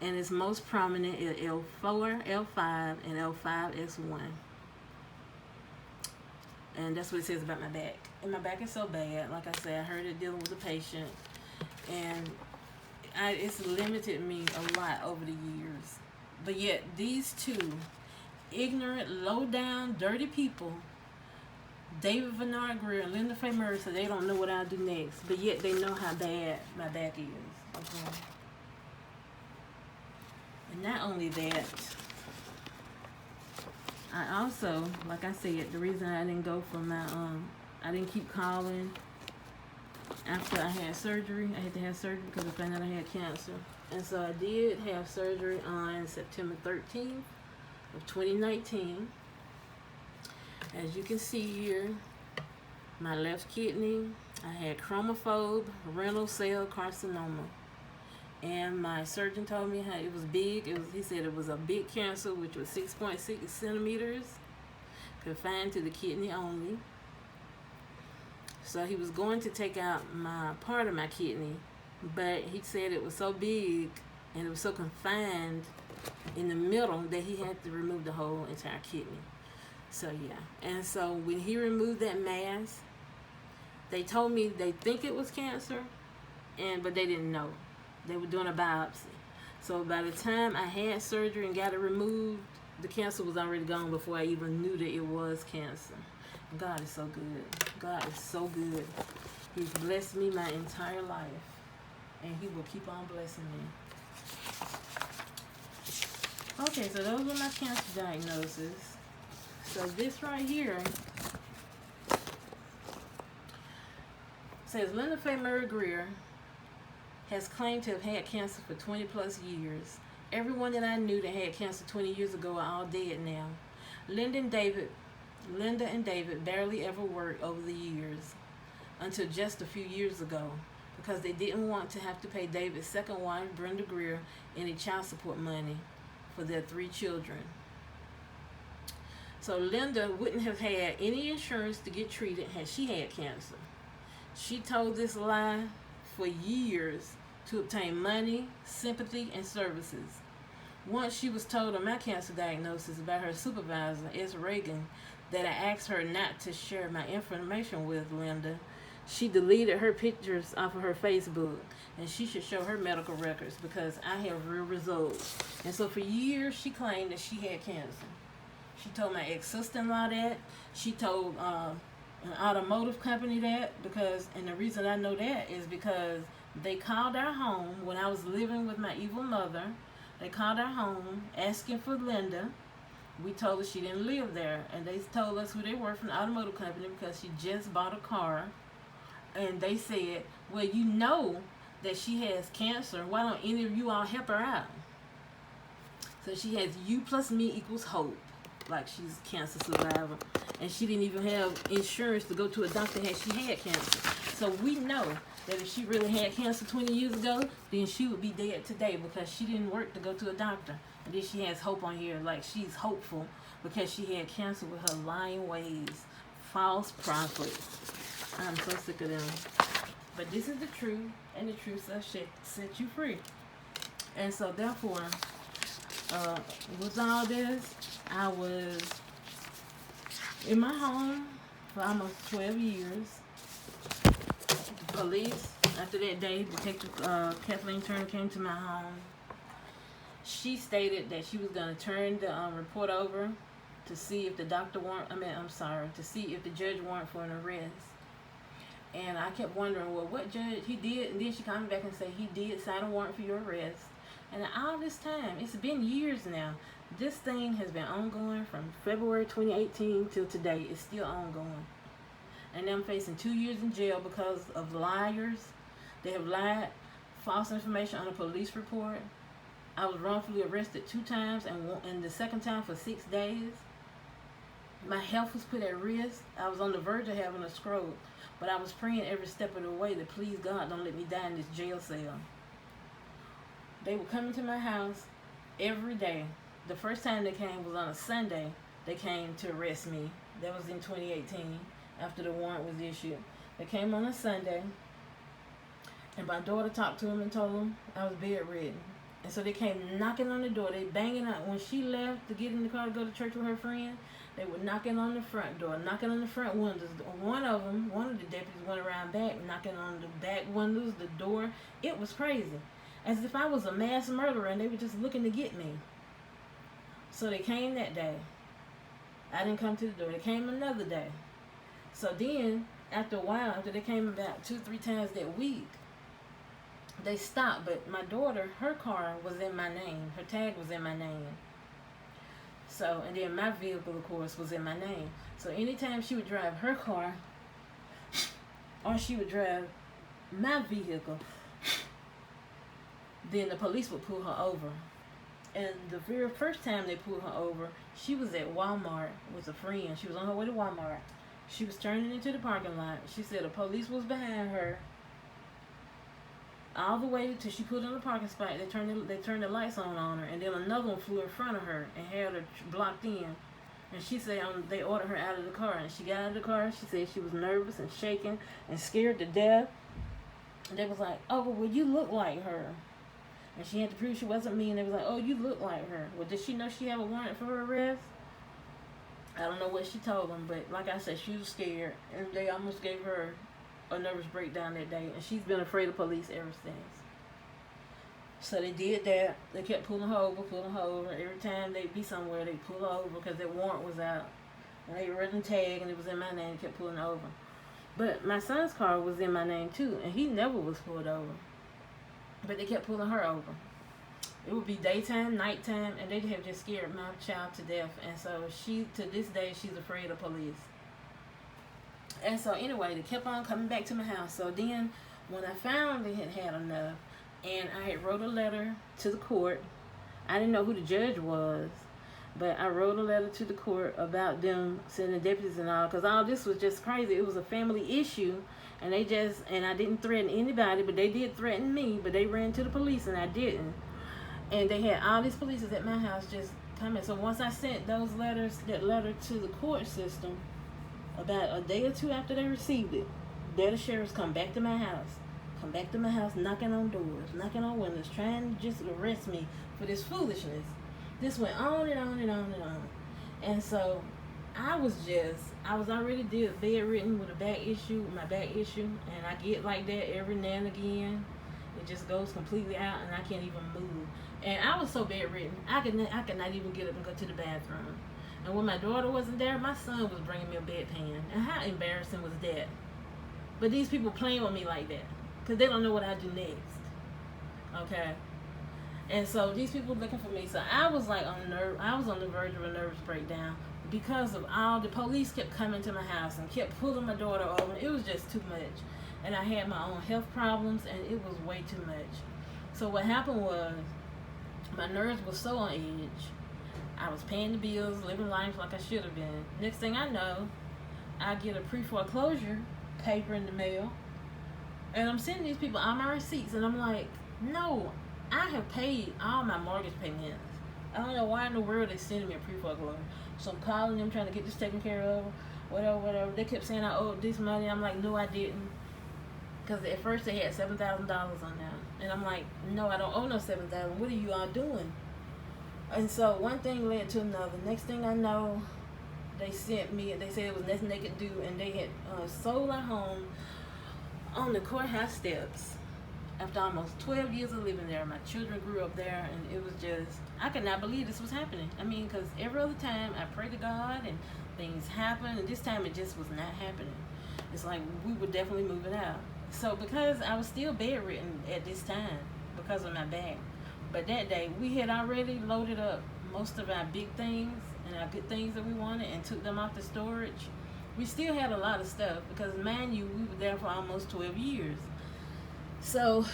and it's most prominent at L4, L5, and L5S1. And that's what it says about my back. And my back is so bad. Like I said, I heard it dealing with a patient, and it's limited me a lot over the years. But yet these two ignorant, low-down, dirty people, David Bernard Greer and Linda Faye Mercer, they don't know what I'll do next. But yet they know how bad my back is. Okay. And not only that, I also, like I said, the reason I didn't go for my I didn't keep calling after I had surgery. I had to have surgery because I found out I had cancer. And so I did have surgery on September 13th of 2019. As you can see here, my left kidney, I had chromophobe renal cell carcinoma. And my surgeon told me how it was big. He said it was a big cancer, which was 6.6 centimeters, confined to the kidney only. So he was going to take out my part of my kidney, but he said it was so big and it was so confined in the middle that he had to remove the whole entire kidney. So yeah, and so when he removed that mass, they told me they think it was cancer, but they didn't know. They were doing a biopsy. So by the time I had surgery and got it removed, the cancer was already gone before I even knew that it was cancer. God is so good. God is so good. He's blessed me my entire life, and he will keep on blessing me. Okay, so those were my cancer diagnoses. So this right here says Linda Faye Murray Greer has claimed to have had cancer for 20 plus years. Everyone that I knew that had cancer 20 years ago are all dead now. Linda and David barely ever worked over the years until just a few years ago because they didn't want to have to pay David's second wife, Brenda Greer, any child support money for their 3 children. So Linda wouldn't have had any insurance to get treated had she had cancer. She told this lie for years to obtain money, sympathy, and services. Once she was told of my cancer diagnosis by her supervisor, S. Reagan, that I asked her not to share my information with Linda, she deleted her pictures off of her Facebook, and she should show her medical records because I have real results. And so for years, she claimed that she had cancer. She told my ex-sister-in-law that. She told an automotive company that and the reason I know that is because they called our home when I was living with my evil mother. They called our home asking for Linda. We told her she didn't live there, and they told us who they were from the automotive company because she just bought a car. And they said, well, you know that she has cancer. Why don't any of you all help her out? So she has you plus me equals hope. Like she's a cancer survivor. And she didn't even have insurance to go to a doctor had she had cancer. So we know that if she really had cancer 20 years ago, then she would be dead today because she didn't work to go to a doctor. And then she has hope on here, like she's hopeful because she had cancer with her lying ways. False prophets. I'm so sick of them. But this is the truth, and the truth shall set you free. And so therefore, with all this, I was in my home for almost 12 years. The police, after that day, Detective Kathleen Turner came to my home. She stated that she was going to turn the report over to see if the to see if the judge warrant for an arrest. And I kept wondering, well, what judge he did? And then she called me back and said he did sign a warrant for your arrest. And all this time, it's been years now. This thing has been ongoing from February 2018 till today. It's still ongoing. And I'm facing 2 years in jail because of liars. They have lied, false information on a police report. I was wrongfully arrested 2 times and the second time for 6 days. My health was put at risk. I was on the verge of having a stroke. But I was praying every step of the way that please God don't let me die in this jail cell. They were coming to my house every day. The first time they came was on a Sunday. They came to arrest me. That was in 2018 after the warrant was issued. They came on a Sunday. And my daughter talked to them and told them I was bedridden. And so they came knocking on the door. They banging out. When she left to get in the car to go to church with her friend, they were knocking on the front door, knocking on the front windows. One of the deputies went around back, knocking on the back windows, the door. It was crazy. As if I was a mass murderer and they were just looking to get me. So they came that day. I didn't come to the door. They came another day. So then, after a while, after they came about 2-3 times that week, they stopped. But my daughter, her car was in my name. Her tag was in my name. So, and then my vehicle, of course, was in my name. So anytime she would drive her car, or she would drive my vehicle, then the police would pull her over. And the very first time they pulled her over, she was at Walmart with a friend. She was on her way to Walmart. She was turning into the parking lot. She said the police was behind her all the way till she pulled in the parking spot. They turned the lights on her, and then another one flew in front of her and had her blocked in. And she said they ordered her out of the car, and she got out of the car. She said she was nervous and shaking and scared to death. And they was like, "Oh, well, you look like her." And she had to prove she wasn't me, and they was like, "Oh, you look like her." Well, did she know she had a warrant for her arrest? I don't know what she told them, but like I said, she was scared, and they almost gave her a nervous breakdown that day, and she's been afraid of police ever since. So they did that. They kept pulling her over. Every time they'd be somewhere, they'd pull her over because their warrant was out. And they read the tag, and it was in my name, kept pulling her over. But my son's car was in my name, too, and he never was pulled over. But they kept pulling her over. It would be daytime, nighttime, and they have just scared my child to death. And so she, to this day, she's afraid of police. And so anyway, they kept on coming back to my house. So then, when I finally had enough, and I had wrote a letter to the court. I didn't know who the judge was, but I wrote a letter to the court about them sending deputies and all, because all this was just crazy. It was a family issue, and I didn't threaten anybody, but they did threaten me, but they ran to the police, and I didn't. And they had all these police at my house just coming. So once I sent that letter to the court system, about a day or two after they received it, the sheriffs come back to my house, knocking on doors, knocking on windows, trying to just arrest me for this foolishness. This went on and on and on and on. And so I was already bedridden with my back issue, and I get like that every now and again. It just goes completely out, and I can't even move. And I was so bedridden, I could not even get up and go to the bathroom. And when my daughter wasn't there, my son was bringing me a bedpan. And how embarrassing was that? But these people playing with me like that, because they don't know what I do next. Okay? And so these people looking for me. So I was like I was on the verge of a nervous breakdown because of all the police kept coming to my house and kept pulling my daughter over. It was just too much. And I had my own health problems, and it was way too much. So what happened was, my nerves were so on edge. I was paying the bills, living life like I should have been. Next thing I know, I get a pre-foreclosure paper in the mail, and I'm sending these people all my receipts, and I'm like, no, I have paid all my mortgage payments. I don't know why in the world they're sending me a pre-foreclosure. So I'm calling them, trying to get this taken care of, whatever. They kept saying I owed this money. I'm like, no, I didn't. Because at first they had $7,000 on there. And I'm like, no, I don't owe no $7,000. What are you all doing? And so one thing led to another. Next thing I know, they said it was nothing they could do. And they had sold our home on the courthouse steps. After almost 12 years of living there, my children grew up there, and it was just, I could not believe this was happening. I mean, because every other time I pray to God and things happen, and this time it just was not happening. It's like we were definitely moving out. So because I was still bedridden at this time because of my back, but that day we had already loaded up most of our big things and our good things that we wanted and took them off the storage. We still had a lot of stuff because, mind you, we were there for almost 12 years. So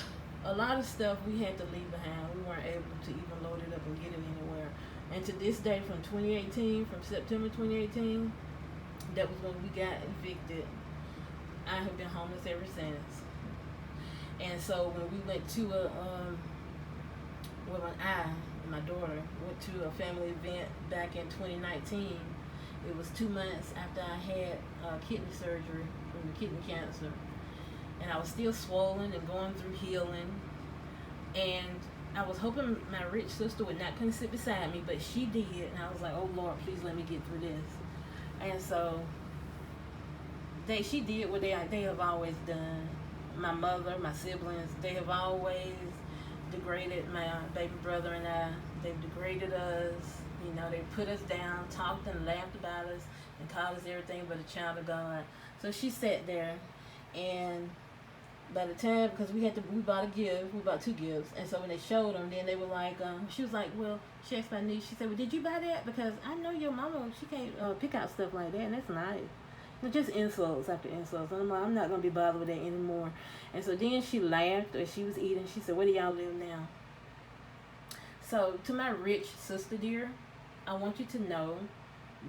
a lot of stuff we had to leave behind. We weren't able to even load it up and get it anywhere. And to this day, from September 2018, that was when we got evicted. I have been homeless ever since. And so when we went to I and my daughter went to a family event back in 2019, it was 2 months after I had kidney surgery from the kidney cancer. And I was still swollen and going through healing. And I was hoping my rich sister would not come sit beside me, but she did. And I was like, oh Lord, please let me get through this. And so she did what they have always done. My mother, my siblings, they have always degraded my baby brother and I. They've degraded us. You know, they put us down, talked and laughed about us, and called us everything but a child of God. So she sat there, and by the time, because we bought a gift, we bought 2 gifts, and so when they showed them, then they were like, she was like, well, she asked my niece, she said, well, did you buy that? Because I know your mama, she can't pick out stuff like that, and that's nice. Just insults after insults. And I'm like, I'm not gonna be bothered with that anymore. And so then she laughed as she was eating. She said, "Where do y'all live now?" So to my rich sister dear, I want you to know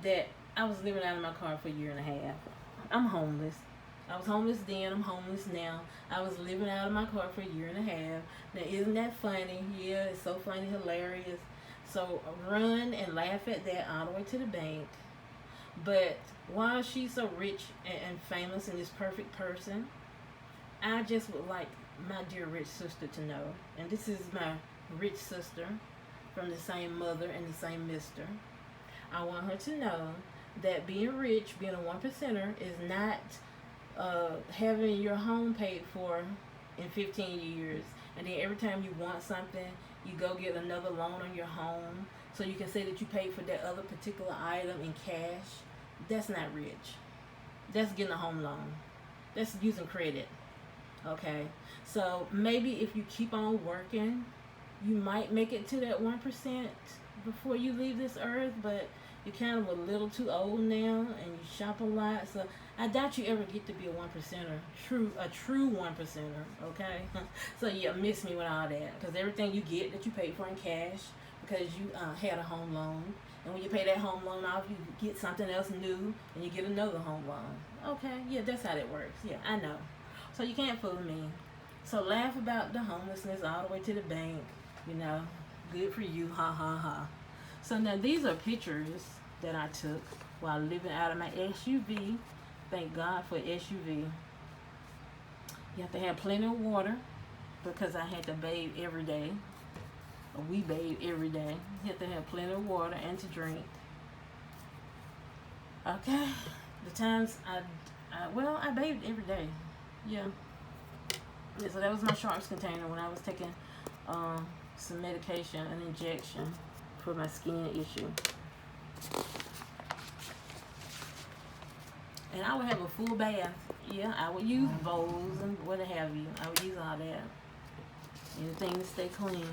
that I was living out of my car for a year and a half. I'm homeless. I was homeless then, I'm homeless now. I was living out of my car for a year and a half. Now, isn't that funny? Yeah, it's so funny, hilarious. So run and laugh at that all the way to the bank. But while she's so rich and famous and this perfect person, I just would like my dear rich sister to know, and this is my rich sister from the same mother and the same mister. I want her to know that being rich, being a one percenter, is not having your home paid for in 15 years, and then every time you want something, you go get another loan on your home so you can say that you paid for that other particular item in cash. That's not rich. That's getting a home loan. That's using credit. Okay, so maybe if you keep on working, you might make it to that 1% before you leave this earth, but you're kind of a little too old now and you shop a lot, so I doubt you ever get to be a one percenter, a true one percenter. Okay, so yeah, miss me with all that, because everything you get that you paid for in cash because you had a home loan, and when you pay that home loan off, you get something else new and you get another home loan. Okay, yeah, that's how that works. Yeah, I know. So you can't fool me. So laugh about the homelessness all the way to the bank. You know, good for you, ha ha ha. So now these are pictures that I took while living out of my SUV. Thank God for SUV. You have to have plenty of water because I had to bathe every day. Or we bathe every day. You have to have plenty of water and to drink. Okay. The times I bathed every day. Yeah. So that was my sharks container when I was taking some medication, an injection for my skin issue. And I would have a full bath. Yeah, I would use bowls and what have you. I would use all that. Anything to stay clean.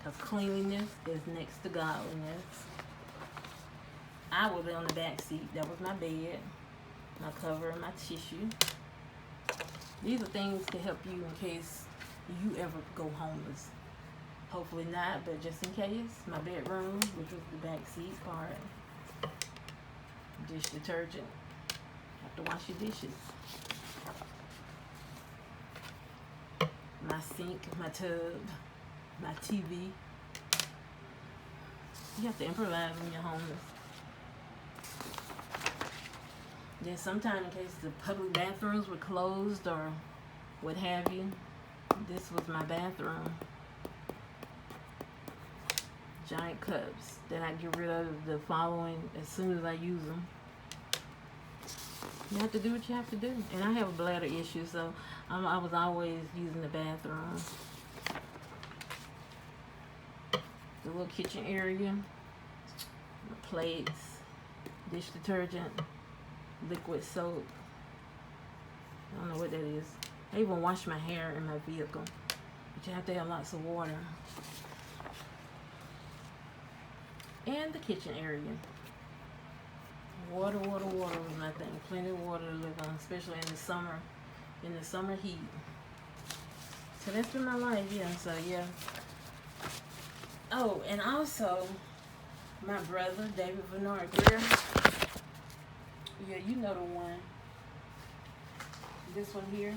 Because cleanliness is next to godliness. I would lay on the back seat. That was my bed. My cover and my tissue. These are things to help you in case you ever go homeless. Hopefully not, but just in case. My bedroom, which was the back seat part. Dish detergent. Have to wash your dishes. My sink, my tub, my TV. You have to improvise when you're homeless. Then sometimes in case the public bathrooms were closed or what have you, this was my bathroom. Giant cups that I get rid of the following as soon as I use them. You have to do what you have to do. And I have a bladder issue, so I was always using the bathroom. The little kitchen area. My plates. Dish detergent. Liquid soap. I don't know what that is. I even wash my hair in my vehicle. But you have to have lots of water. And the kitchen area. Water was my thing. Plenty of water to live on, especially in the summer heat. So that's been my life, yeah. So yeah. Oh, and also my brother, David Bernard Greer. Yeah, you know the one. This one here.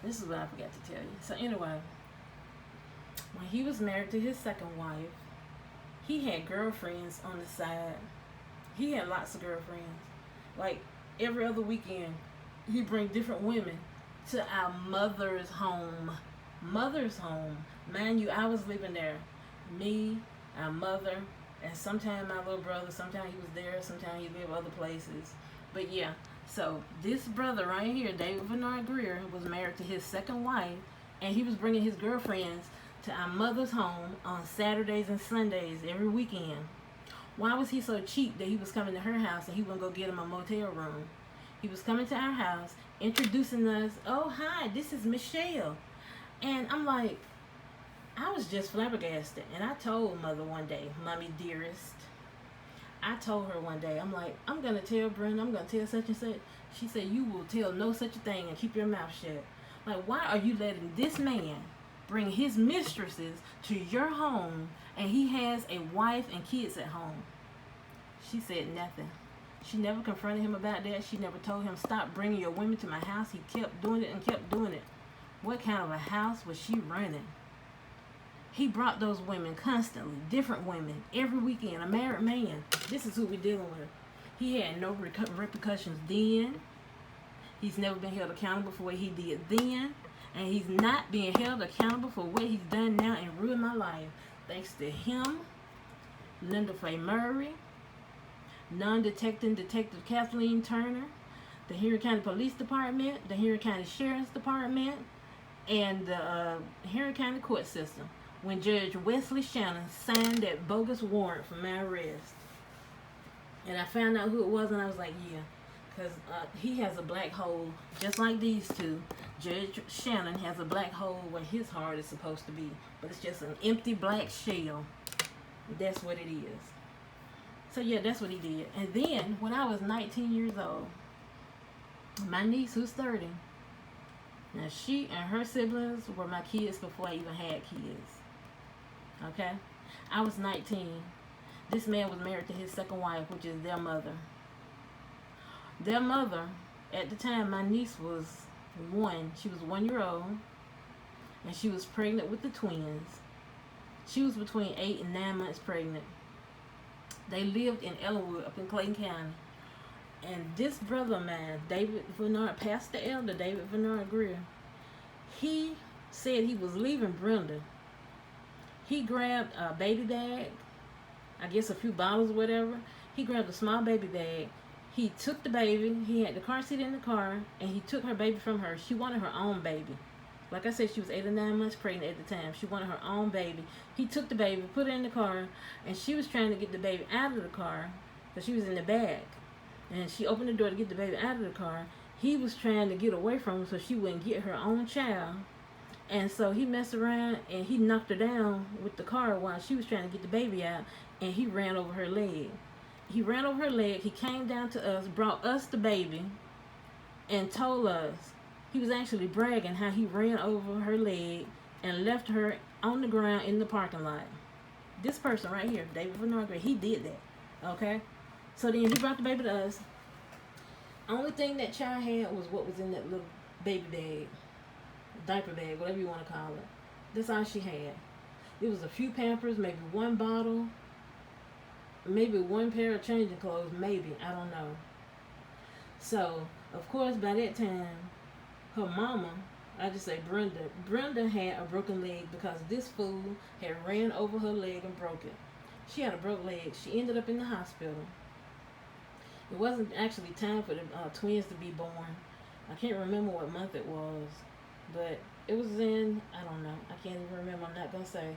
This is what I forgot to tell you. So anyway, when he was married to his second wife, he had girlfriends on the side. He had lots of girlfriends. Like every other weekend, he'd bring different women to our mother's home. Mother's home. Mind you, I was living there. Me, our mother, and sometimes my little brother. Sometimes he was there. Sometimes he lived other places. But yeah. So this brother right here, David Bernard Greer, was married to his second wife, and he was bringing his girlfriends to our mother's home on Saturdays and Sundays every weekend. Why was he so cheap that he was coming to her house and he wouldn't go get him a motel room? He was coming to our house, introducing us. Oh, hi, this is Michelle. And I'm like, I was just flabbergasted. And I told mother one day, Mommy dearest, I told her one day, I'm like, I'm going to tell Brenda, I'm going to tell such and such. She said, you will tell no such a thing and keep your mouth shut. Like, why are you letting this man bring his mistresses to your home and he has a wife and kids at home? She said nothing. She never confronted him about that. She never told him, stop bringing your women to my house. He kept doing it and kept doing it. What kind of a house was she running? He brought those women constantly, different women, every weekend. A married man. This is who we're dealing with. He had no repercussions then. He's never been held accountable for what he did then. And he's not being held accountable for what he's done now and ruined my life. Thanks to him, Linda Faye Murray, non-detecting Detective Kathleen Turner, the Henry County Police Department, the Henry County Sheriff's Department, and the Henry County Court System, when Judge Wesley Shannon signed that bogus warrant for my arrest. And I found out who it was, and I was like, yeah, because he has a black hole, just like these two. Judge Shannon has a black hole where his heart is supposed to be, but it's just an empty black shell. That's what it is. So yeah, that's what he did. And then, when I was 19 years old, my niece, who's 30, now she and her siblings were my kids before I even had kids. Okay? I was 19. This man was married to his second wife, which is their mother. Their mother, at the time, my niece was 1. She was 1 year old, and she was pregnant with the twins. She was between 8 and 9 months pregnant. They lived in Ellenwood, up in Clayton County. And this brother of mine, David Bernard, Pastor Elder David Bernard Greer, he said he was leaving Brenda. He grabbed a baby bag, I guess a few bottles or whatever. He grabbed a small baby bag. He took the baby. He had the car seat in the car, and he took her baby from her. She wanted her own baby. Like I said, she was 8 or 9 months pregnant at the time. She wanted her own baby. He took the baby, put her in the car, and she was trying to get the baby out of the car because she was in the back. And she opened the door to get the baby out of the car. He was trying to get away from her so she wouldn't get her own child. And so he messed around and he knocked her down with the car while she was trying to get the baby out, and he ran over her leg. He ran over her leg. He came down to us, brought us the baby, and told us, he was actually bragging how he ran over her leg and left her on the ground in the parking lot. This person right here, David Bernard, he did that. Okay? So then he brought the baby to us. Only thing that child had was what was in that little baby bag, diaper bag, whatever you want to call it. That's all she had. It was a few Pampers, maybe one bottle, maybe one pair of changing clothes, maybe, I don't know. So, of course, by that time, her mama, I just say Brenda had a broken leg because this fool had ran over her leg and broke it. She had a broke leg. She ended up in the hospital. It wasn't actually time for the twins to be born. I can't remember what month it was, but it was in, I don't know, I can't even remember, I'm not going to say.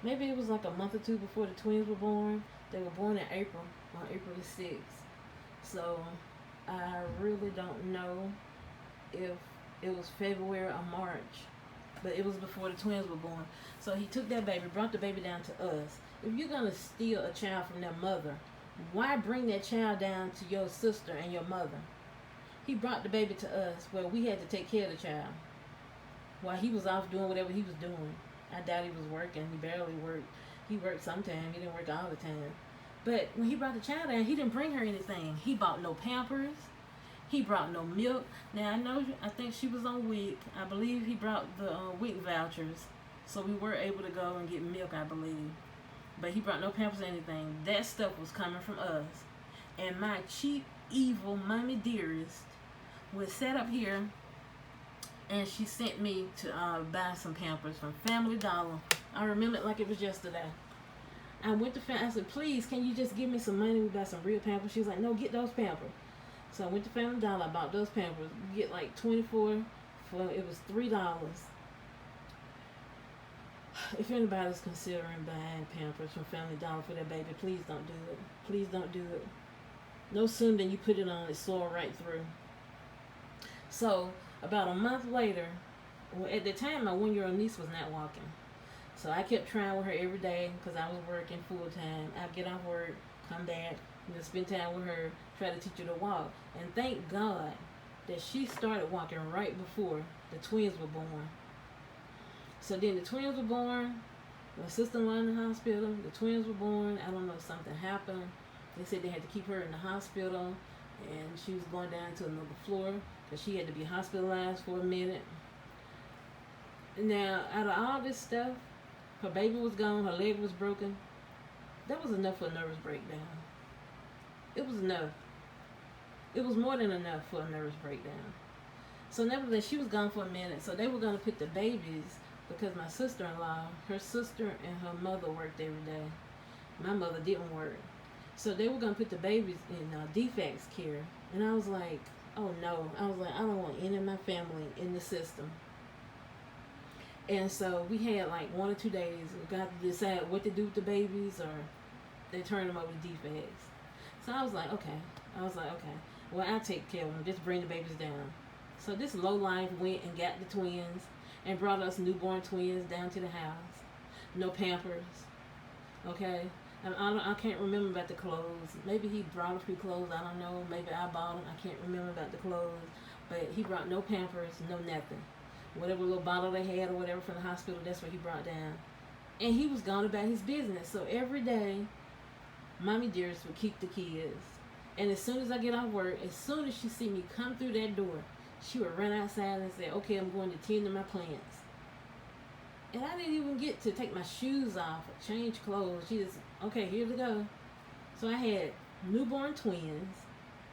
Maybe it was like a month or two before the twins were born. They were born in April, on April the 6th. So, I really don't know if it was February or March, but it was before the twins were born. So he took that baby, brought the baby down to us. If you're going to steal a child from their mother, why bring that child down to your sister and your mother? He brought the baby to us where we had to take care of the child while he was off doing whatever he was doing. I doubt he was working. He barely worked. He worked sometimes. He didn't work all the time. But when he brought the child down, he didn't bring her anything. He bought no Pampers. He brought no milk. Now, I think she was on WIC. I believe he brought the WIC vouchers. So we were able to go and get milk, I believe. But he brought no Pampers or anything. That stuff was coming from us. And my cheap, evil mommy dearest was set up here, and she sent me to buy some Pampers from Family Dollar. I remember it like it was yesterday. I went to I said, please, can you just give me some money? We buy some real Pampers. She was like, no, get those Pampers. So I went to Family Dollar. I bought those Pampers. You get like 24 for, it was $3. If anybody's considering buying Pampers from Family Dollar for their baby, please don't do it. Please don't do it. No sooner than you put it on, it soar right through. So, about a month later, well, at the time, my 1-year-old niece was not walking. So I kept trying with her every day because I was working full time. I'd get off work, come back, spend time with her, try to teach her to walk. And thank God that she started walking right before the twins were born. So then the twins were born. My sister-in-law in the hospital. The twins were born. I don't know if something happened. They said they had to keep her in the hospital, and she was going down to another floor because she had to be hospitalized for a minute. Now, out of all this stuff, her baby was gone, her leg was broken. That was enough for a nervous breakdown. It was enough. It was more than enough for a nervous breakdown. So nevertheless, she was gone for a minute. So they were going to put the babies, because my sister-in-law, her sister and her mother worked every day. My mother didn't work. So they were going to put the babies in defects care. And I was like, oh no. I was like, I don't want any of my family in the system. And so we had like 1 or 2 days. We got to decide what to do with the babies, or they turn them over to defects. So I was like, okay. Well, I'll take care of them. Just bring the babies down. So this lowlife went and got the twins and brought us newborn twins down to the house. No Pampers. Okay? And I can't remember about the clothes. Maybe he brought a few clothes. I don't know. Maybe I bought them. I can't remember about the clothes. But he brought no Pampers, no nothing. Whatever little bottle they had or whatever from the hospital, that's what he brought down. And he was gone about his business. So every day, Mommy Dearest would keep the kids. And as soon as I get off work, as soon as she see me come through that door, she would run outside and say, okay, I'm going to tend to my plants. And I didn't even get to take my shoes off or change clothes. She just, okay, here we go. So I had newborn twins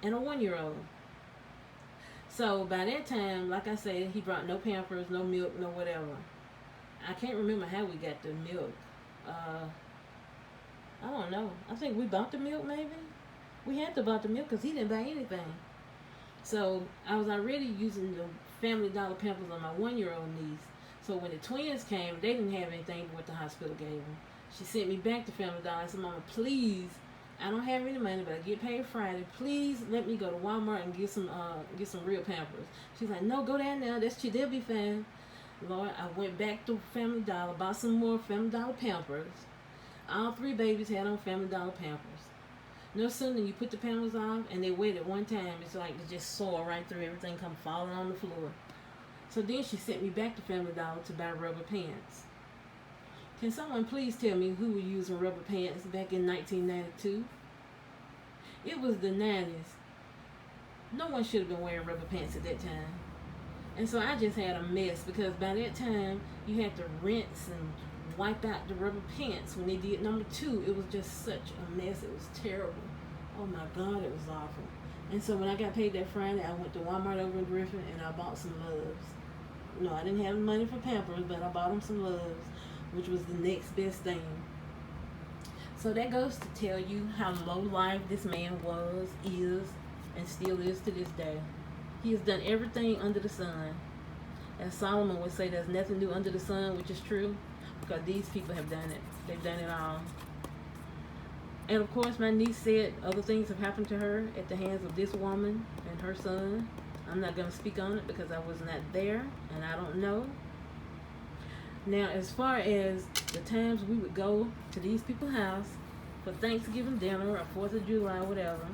and a 1-year-old. So by that time, like I said, he brought no Pampers, no milk, no whatever. I can't remember how we got the milk. I don't know. I think we bought the milk maybe. We had to buy the milk because he didn't buy anything. So I was already using the Family Dollar Pampers on my 1-year-old niece. So when the twins came, they didn't have anything but what the hospital gave them. She sent me back to Family Dollar. I said, Mama, please, I don't have any money, but I get paid Friday. Please let me go to Walmart and get some real Pampers. She's like, no, go down now. That's cheap. They'll be fine. Lord, I went back to Family Dollar, bought some more Family Dollar Pampers. All 3 babies had on Family Dollar Pampers. No sooner than you put the Pampers on and they wet at one time, it's like it just soil right through everything, come falling on the floor. So then she sent me back to Family Dollar to buy rubber pants. Can someone please tell me who was using rubber pants back in 1992? It was the 90s. No one should have been wearing rubber pants at that time. And so I just had a mess because by that time you had to rinse and wipe out the rubber pants. When they did number 2, it was just such a mess. It was terrible. Oh my God, it was awful. And so when I got paid that Friday, I went to Walmart over in Griffin and I bought some Loves. No, I didn't have money for Pampers, but I bought them some Loves, which was the next best thing. So that goes to tell you how low life this man was, is, and still is to this day. He has done everything under the sun. As Solomon would say, there's nothing new under the sun, which is true, because these people have done it. They've done it all. And of course, my niece said other things have happened to her at the hands of this woman and her son. I'm not going to speak on it because I was not there and I don't know. Now, as far as the times we would go to these people's house for Thanksgiving dinner or 4th of July, whatever,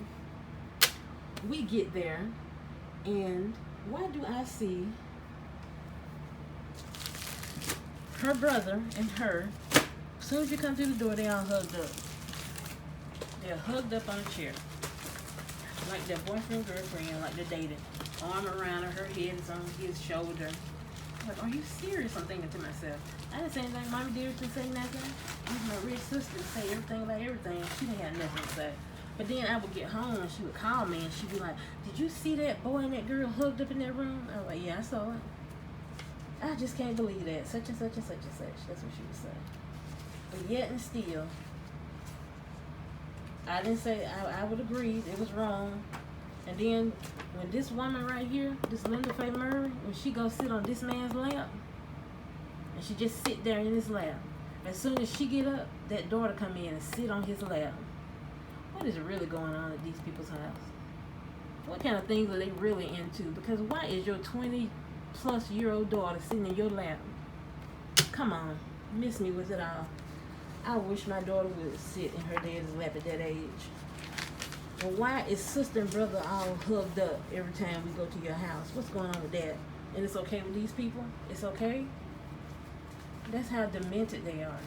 we get there and why do I see her brother and her, as soon as you come through the door, they all hugged up. They're hugged up on a chair. Like their boyfriend, girlfriend, like they're dating. Arm around her, her head is on his shoulder. Like, are you serious? I'm thinking to myself. I didn't say anything. Mommy Dearest didn't say nothing. Even my rich sister would say everything about everything. She didn't have nothing to say. But then I would get home and she would call me and she'd be like, did you see that boy and that girl hugged up in that room? I was like, yeah, I saw it. I just can't believe that. Such and such and such and such. That's what she would say. But yet and still, I didn't say, I would agree, it was wrong. And then when this woman right here, this Linda Faye Murray, when she goes sit on this man's lap, and she just sit there in his lap, as soon as she get up, that daughter come in and sit on his lap. What is really going on at these people's house? What kind of things are they really into? Because why is your 20-plus-year-old daughter sitting in your lap? Come on. Miss me with it all. I wish my daughter would sit in her dad's lap at that age. Well, why is sister and brother all hugged up every time we go to your house? What's going on with that? And it's okay with these people? It's okay? That's how demented they are.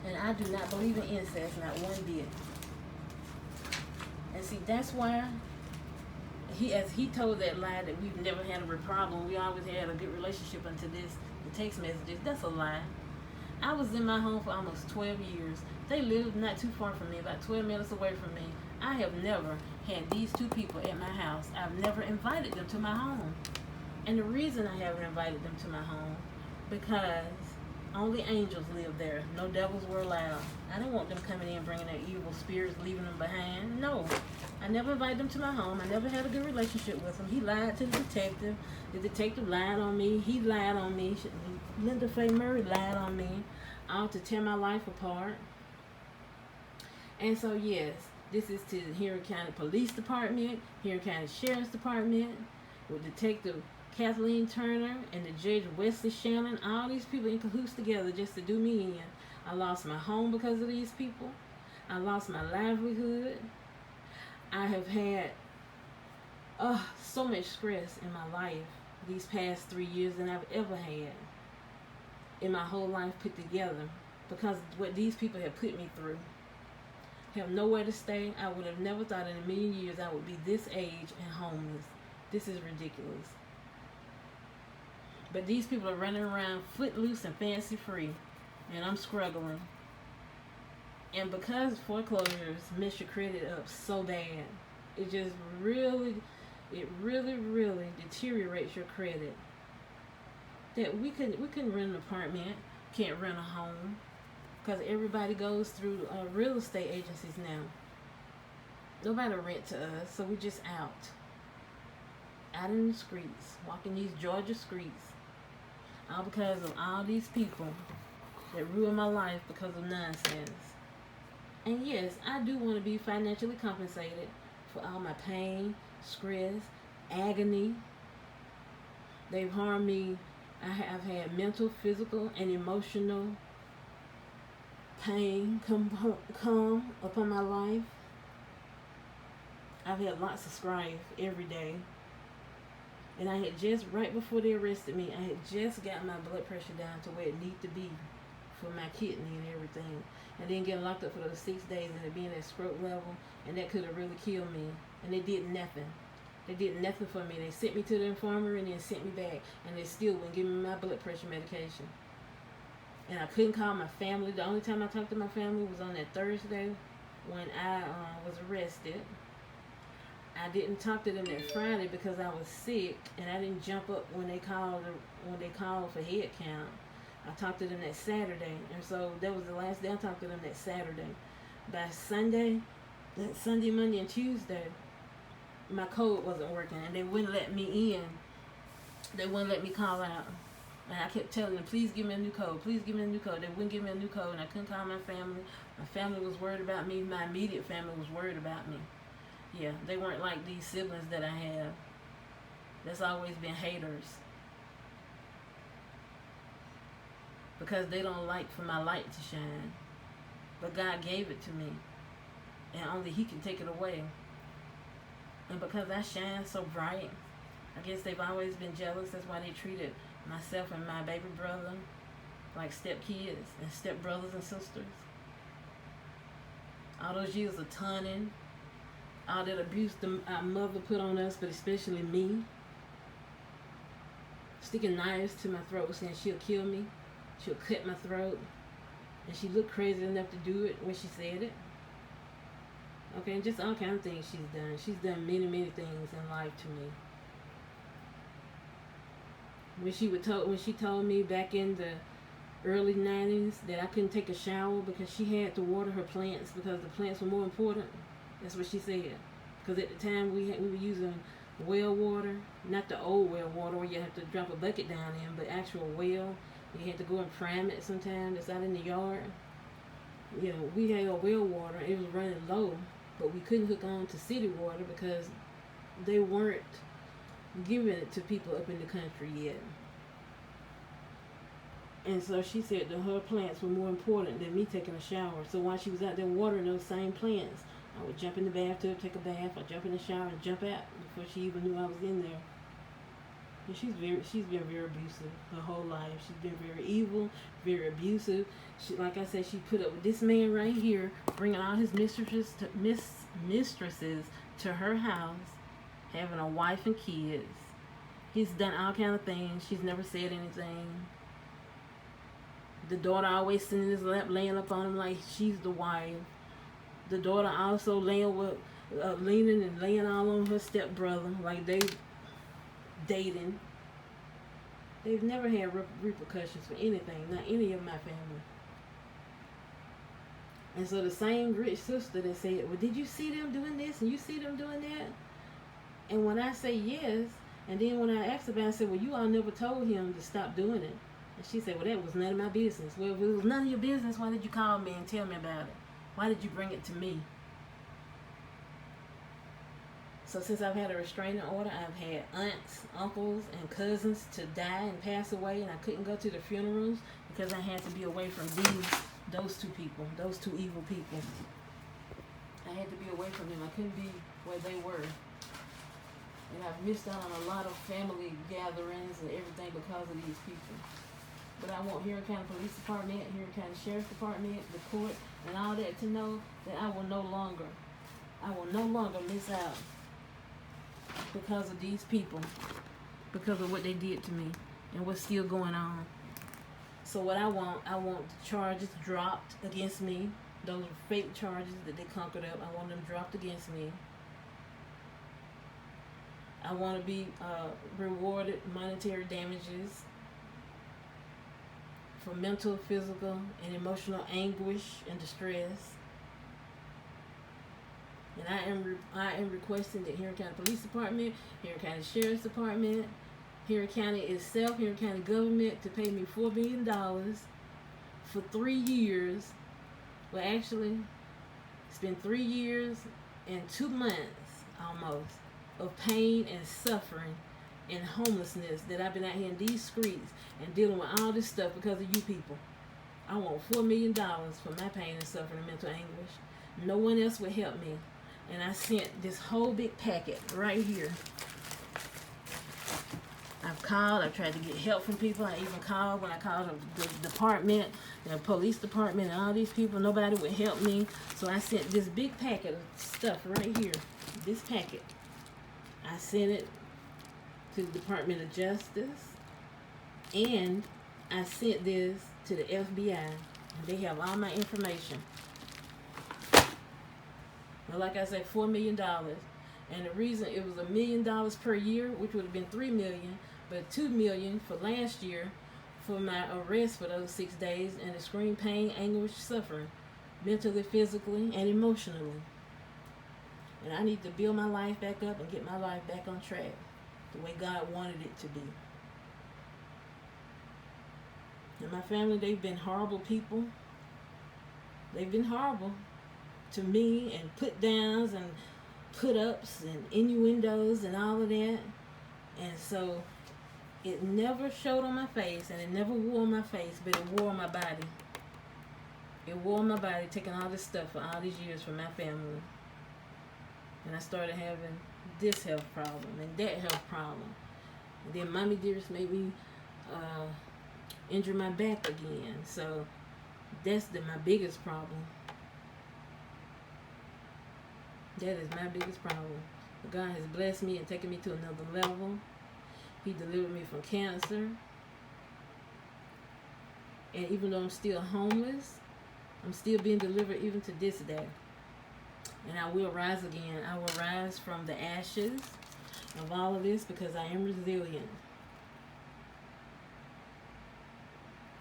And I do not believe in incest, not one bit. And see, that's why as he told that lie that we've never had a problem, we always had a good relationship until the text messages. That's a lie. I was in my home for almost 12 years. They lived not too far from me, about 12 minutes away from me. I have never had these two people at my house. I've never invited them to my home. And the reason I haven't invited them to my home, because only angels live there. No devils were allowed. I didn't want them coming in, bringing their evil spirits, leaving them behind. No. I never invited them to my home. I never had a good relationship with him. He lied to the detective. The detective lied on me. He lied on me. Linda Faye Murray lied on me. All to tear my life apart. And so, yes, this is to the Henry County Police Department, Henry County Sheriff's Department, with Detective Kathleen Turner and the Judge Wesley Shannon. All these people in cahoots together just to do me in. I lost my home because of these people. I lost my livelihood. I have had so much stress in my life these past 3 years than I've ever had in my whole life put together, because what these people have put me through. Have nowhere to stay. I would have never thought in a million years I would be this age and homeless. This is ridiculous. But these people are running around footloose and fancy free, and I'm struggling. And because foreclosures mess your credit up so bad, it just really deteriorates your credit. That we couldn't rent an apartment, can't rent a home, because everybody goes through real estate agencies now. Nobody rent to us, so we're just out in the streets, walking these Georgia streets, all because of all these people that ruined my life because of nonsense. And yes, I do want to be financially compensated for all my pain, stress, agony. They've harmed me. I have had mental, physical, and emotional pain come upon my life. I've had lots of strife every day. And I had just, right before they arrested me, I had just gotten my blood pressure down to where it needed to be for my kidney and everything. And then getting locked up for those 6 days and it being at stroke level, and that could have really killed me. And they did nothing. They did nothing for me. They sent me to the infirmary and then sent me back, and they still wouldn't give me my blood pressure medication. And I couldn't call my family. The only time I talked to my family was on that Thursday when I was arrested. I didn't talk to them that Friday because I was sick, and I didn't jump up when they called for head count. I talked to them that Saturday, and so that was the last day I talked to them, that Saturday. By Sunday, Monday, and Tuesday, my code wasn't working, and they wouldn't let me in. They wouldn't let me call out. And I kept telling them, please give me a new code. Please give me a new code. They wouldn't give me a new code, and I couldn't call my family. My family was worried about me. My immediate family was worried about me. Yeah, they weren't like these siblings that I have. That's always been haters. Because they don't like for my light to shine. But God gave it to me. And only He can take it away. And because I shine so bright, I guess they've always been jealous. That's why they treated myself and my baby brother like stepkids and stepbrothers and sisters. All those years of taunting, all that abuse our mother put on us, but especially me. Sticking knives to my throat, saying she'll kill me. She'll cut my throat. And she looked crazy enough to do it when she said it. Okay, and just all kind of things she's done. She's done many, many things in life to me. When she told me back in the early 90s that I couldn't take a shower because she had to water her plants because the plants were more important. That's what she said. Because at the time we were using well water, not the old well water where you have to drop a bucket down in, but actual well. You had to go and prime it sometimes. It's out in the yard. You know, we had well water. It was running low, but we couldn't hook on to city water because they weren't giving it to people up in the country yet. And so she said that her plants were more important than me taking a shower. So while she was out there watering those same plants, I would jump in the bathtub, take a bath, or jump in the shower and jump out before she even knew I was in there. And she's been very abusive her whole life. She's been very evil, very abusive. She, like I said, she put up with this man right here, bringing all his mistresses to her house, having a wife and kids. He's done all kind of things. She's never said anything. The daughter always sitting in his lap, laying up on him like she's the wife. The daughter also leaning and laying all on her stepbrother like they dating. They've never had repercussions for anything, not any of my family. And so the same rich sister that said, well, did you see them doing this and you see them doing that? And when I say yes, and then when I asked about it, I said, well, you all never told him to stop doing it. And she said, well, that was none of my business. Well, if it was none of your business, why did you call me and tell me about it? Why did you bring it to me? So since I've had a restraining order, I've had aunts, uncles, and cousins to die and pass away, and I couldn't go to the funerals because I had to be away from those two people, those two evil people. I had to be away from them. I couldn't be where they were. And I've missed out on a lot of family gatherings and everything because of these people. But I want Henry County Police Department, Henry County Sheriff's Department, the court, and all that to know that I will no longer miss out because of these people, because of what they did to me and what's still going on. So what I want the charges dropped against me, those fake charges that they conquered up, I want them dropped against me. I want to be rewarded monetary damages for mental, physical, and emotional anguish and distress. And I am requesting that Henry County Police Department, Henry County Sheriff's Department, Henry County itself, Henry County government to pay me $4 million for 3 years. Well, actually, it's been 3 years and 2 months almost of pain and suffering and homelessness that I've been out here in these streets and dealing with all this stuff because of you people. I want $4 million for my pain and suffering and mental anguish. No one else would help me. And I sent this whole big packet right here. I've called, I've tried to get help from people. I even called when I called the department, the police department, and all these people. Nobody would help me. So I sent this big packet of stuff right here. This packet. I sent it to the Department of Justice, and I sent this to the FBI. They have all my information. Well, like I said, $4 million. And the reason it was $1 million per year, which would have been $3 million, but $2 million for last year for my arrest for those 6 days and extreme pain, anguish, suffering, mentally, physically, and emotionally. And I need to build my life back up and get my life back on track the way God wanted it to be. And my family, they've been horrible people. They've been horrible to me, and put downs and put ups and innuendos and all of that. And so it never showed on my face, and it never wore on my face, but it wore on my body. It wore on my body, taking all this stuff for all these years from my family. And I started having this health problem and that health problem. And then Mommy Dearest made me injure my back again. So that's my biggest problem. That is my biggest problem. But God has blessed me and taken me to another level. He delivered me from cancer. And even though I'm still homeless, I'm still being delivered even to this day. And I will rise again. I will rise from the ashes of all of this because I am resilient.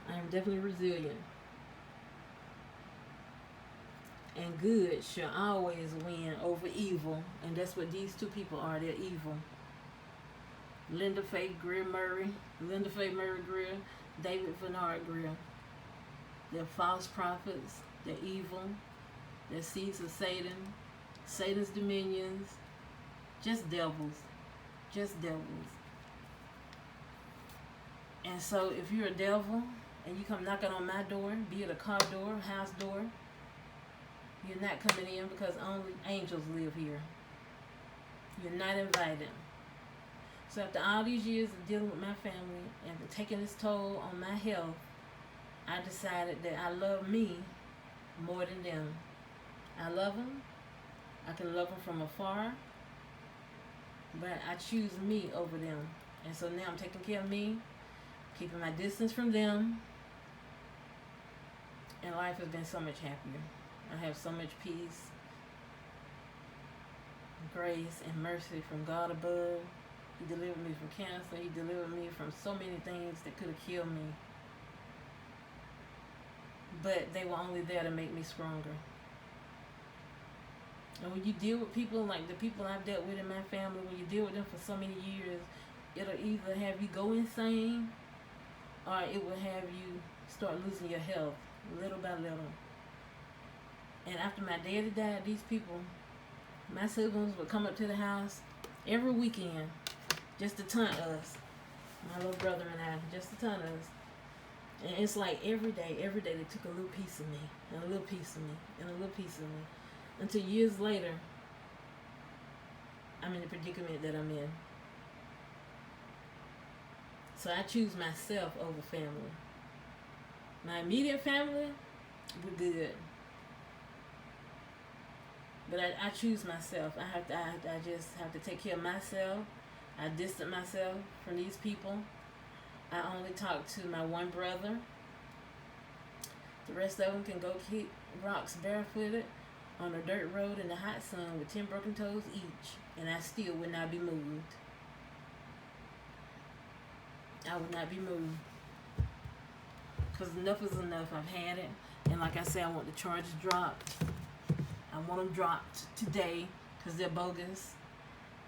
I am definitely resilient. And good shall always win over evil. And that's what these two people are. They're evil. Linda Faye Murray Greer, David Bernard Greer. They're false prophets. They're evil. They're seeds of Satan. Satan's dominions. Just devils. Just devils. And so if you're a devil, and you come knocking on my door, be it a car door, house door, you're not coming in because only angels live here. You're not invited. So after all these years of dealing with my family and taking its toll on my health, I decided that I love me more than them. I love them. I can love them from afar, but I choose me over them. And so now I'm taking care of me, keeping my distance from them, and life has been so much happier. I have so much peace, grace, and mercy from God above. He delivered me from cancer. He delivered me from so many things that could have killed me. But they were only there to make me stronger. And when you deal with people like the people I've dealt with in my family, when you deal with them for so many years, it'll either have you go insane or it will have you start losing your health little by little. And after my daddy died, these people, my siblings would come up to the house every weekend just to taunt us. My little brother and I, just to taunt us. And it's like every day they took a little piece of me, and a little piece of me, and a little piece of me. Until years later, I'm in the predicament that I'm in. So I choose myself over family. My immediate family, we're good. But I choose myself. I just have to take care of myself. I distance myself from these people. I only talk to my one brother. The rest of them can go kick rocks barefooted on a dirt road in the hot sun with 10 broken toes each, and I still would not be moved. I would not be moved. Because enough is enough. I've had it. And like I said, I want the charges dropped. I want them dropped today because they're bogus.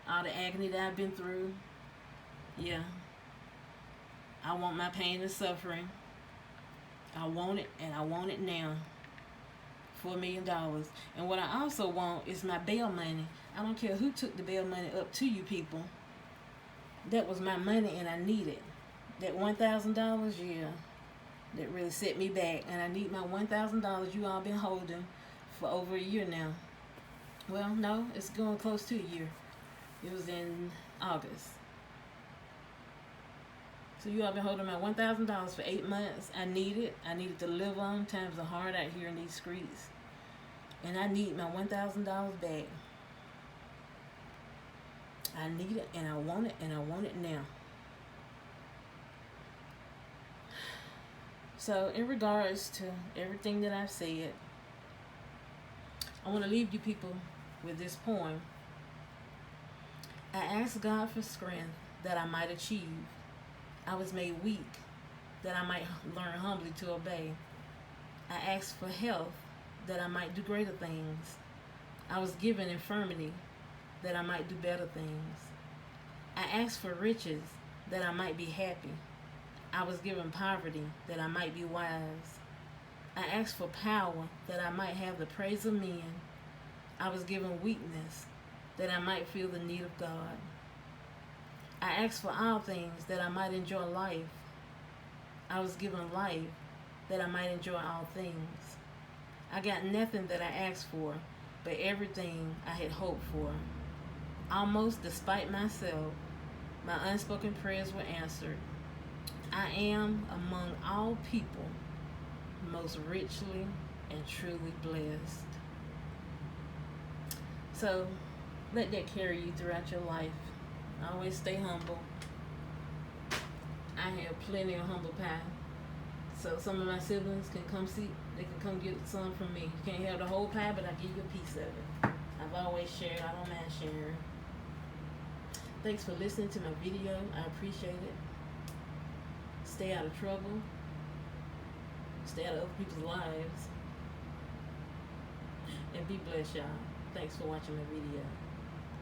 All the agony that I've been through. Yeah. I want my pain and suffering. I want it, and I want it now. $4 million. And what I also want is my bail money. I don't care who took the bail money up to you people. That was my money, and I need it. That $1,000, yeah, that really set me back. And I need my $1,000 you all been holding for over a year now. Well, no, it's going close to a year. It was in August. So you all been holding my $1,000 for 8 months. I need it. I need it to live on. Times are hard out here in these streets. And I need my $1,000 back. I need it, and I want it, and I want it now. So in regards to everything that I've said, I want to leave you people with this poem. I asked God for strength that I might achieve. I was made weak that I might learn humbly to obey. I asked for health that I might do greater things. I was given infirmity that I might do better things. I asked for riches that I might be happy. I was given poverty that I might be wise. I asked for power that I might have the praise of men. I was given weakness that I might feel the need of God. I asked for all things that I might enjoy life. I was given life that I might enjoy all things. I got nothing that I asked for, but everything I had hoped for. Almost despite myself, my unspoken prayers were answered. I am among all people most richly and truly blessed. So let that carry you throughout your life. Always stay humble. I have plenty of humble pie. So some of my siblings can come see, they can come get some from me. You can't have the whole pie, but I give you a piece of it. I've always shared, I don't mind sharing. Thanks for listening to my video. I appreciate it. Stay out of trouble. Stay out of other people's lives. And be blessed, y'all. Thanks for watching my video.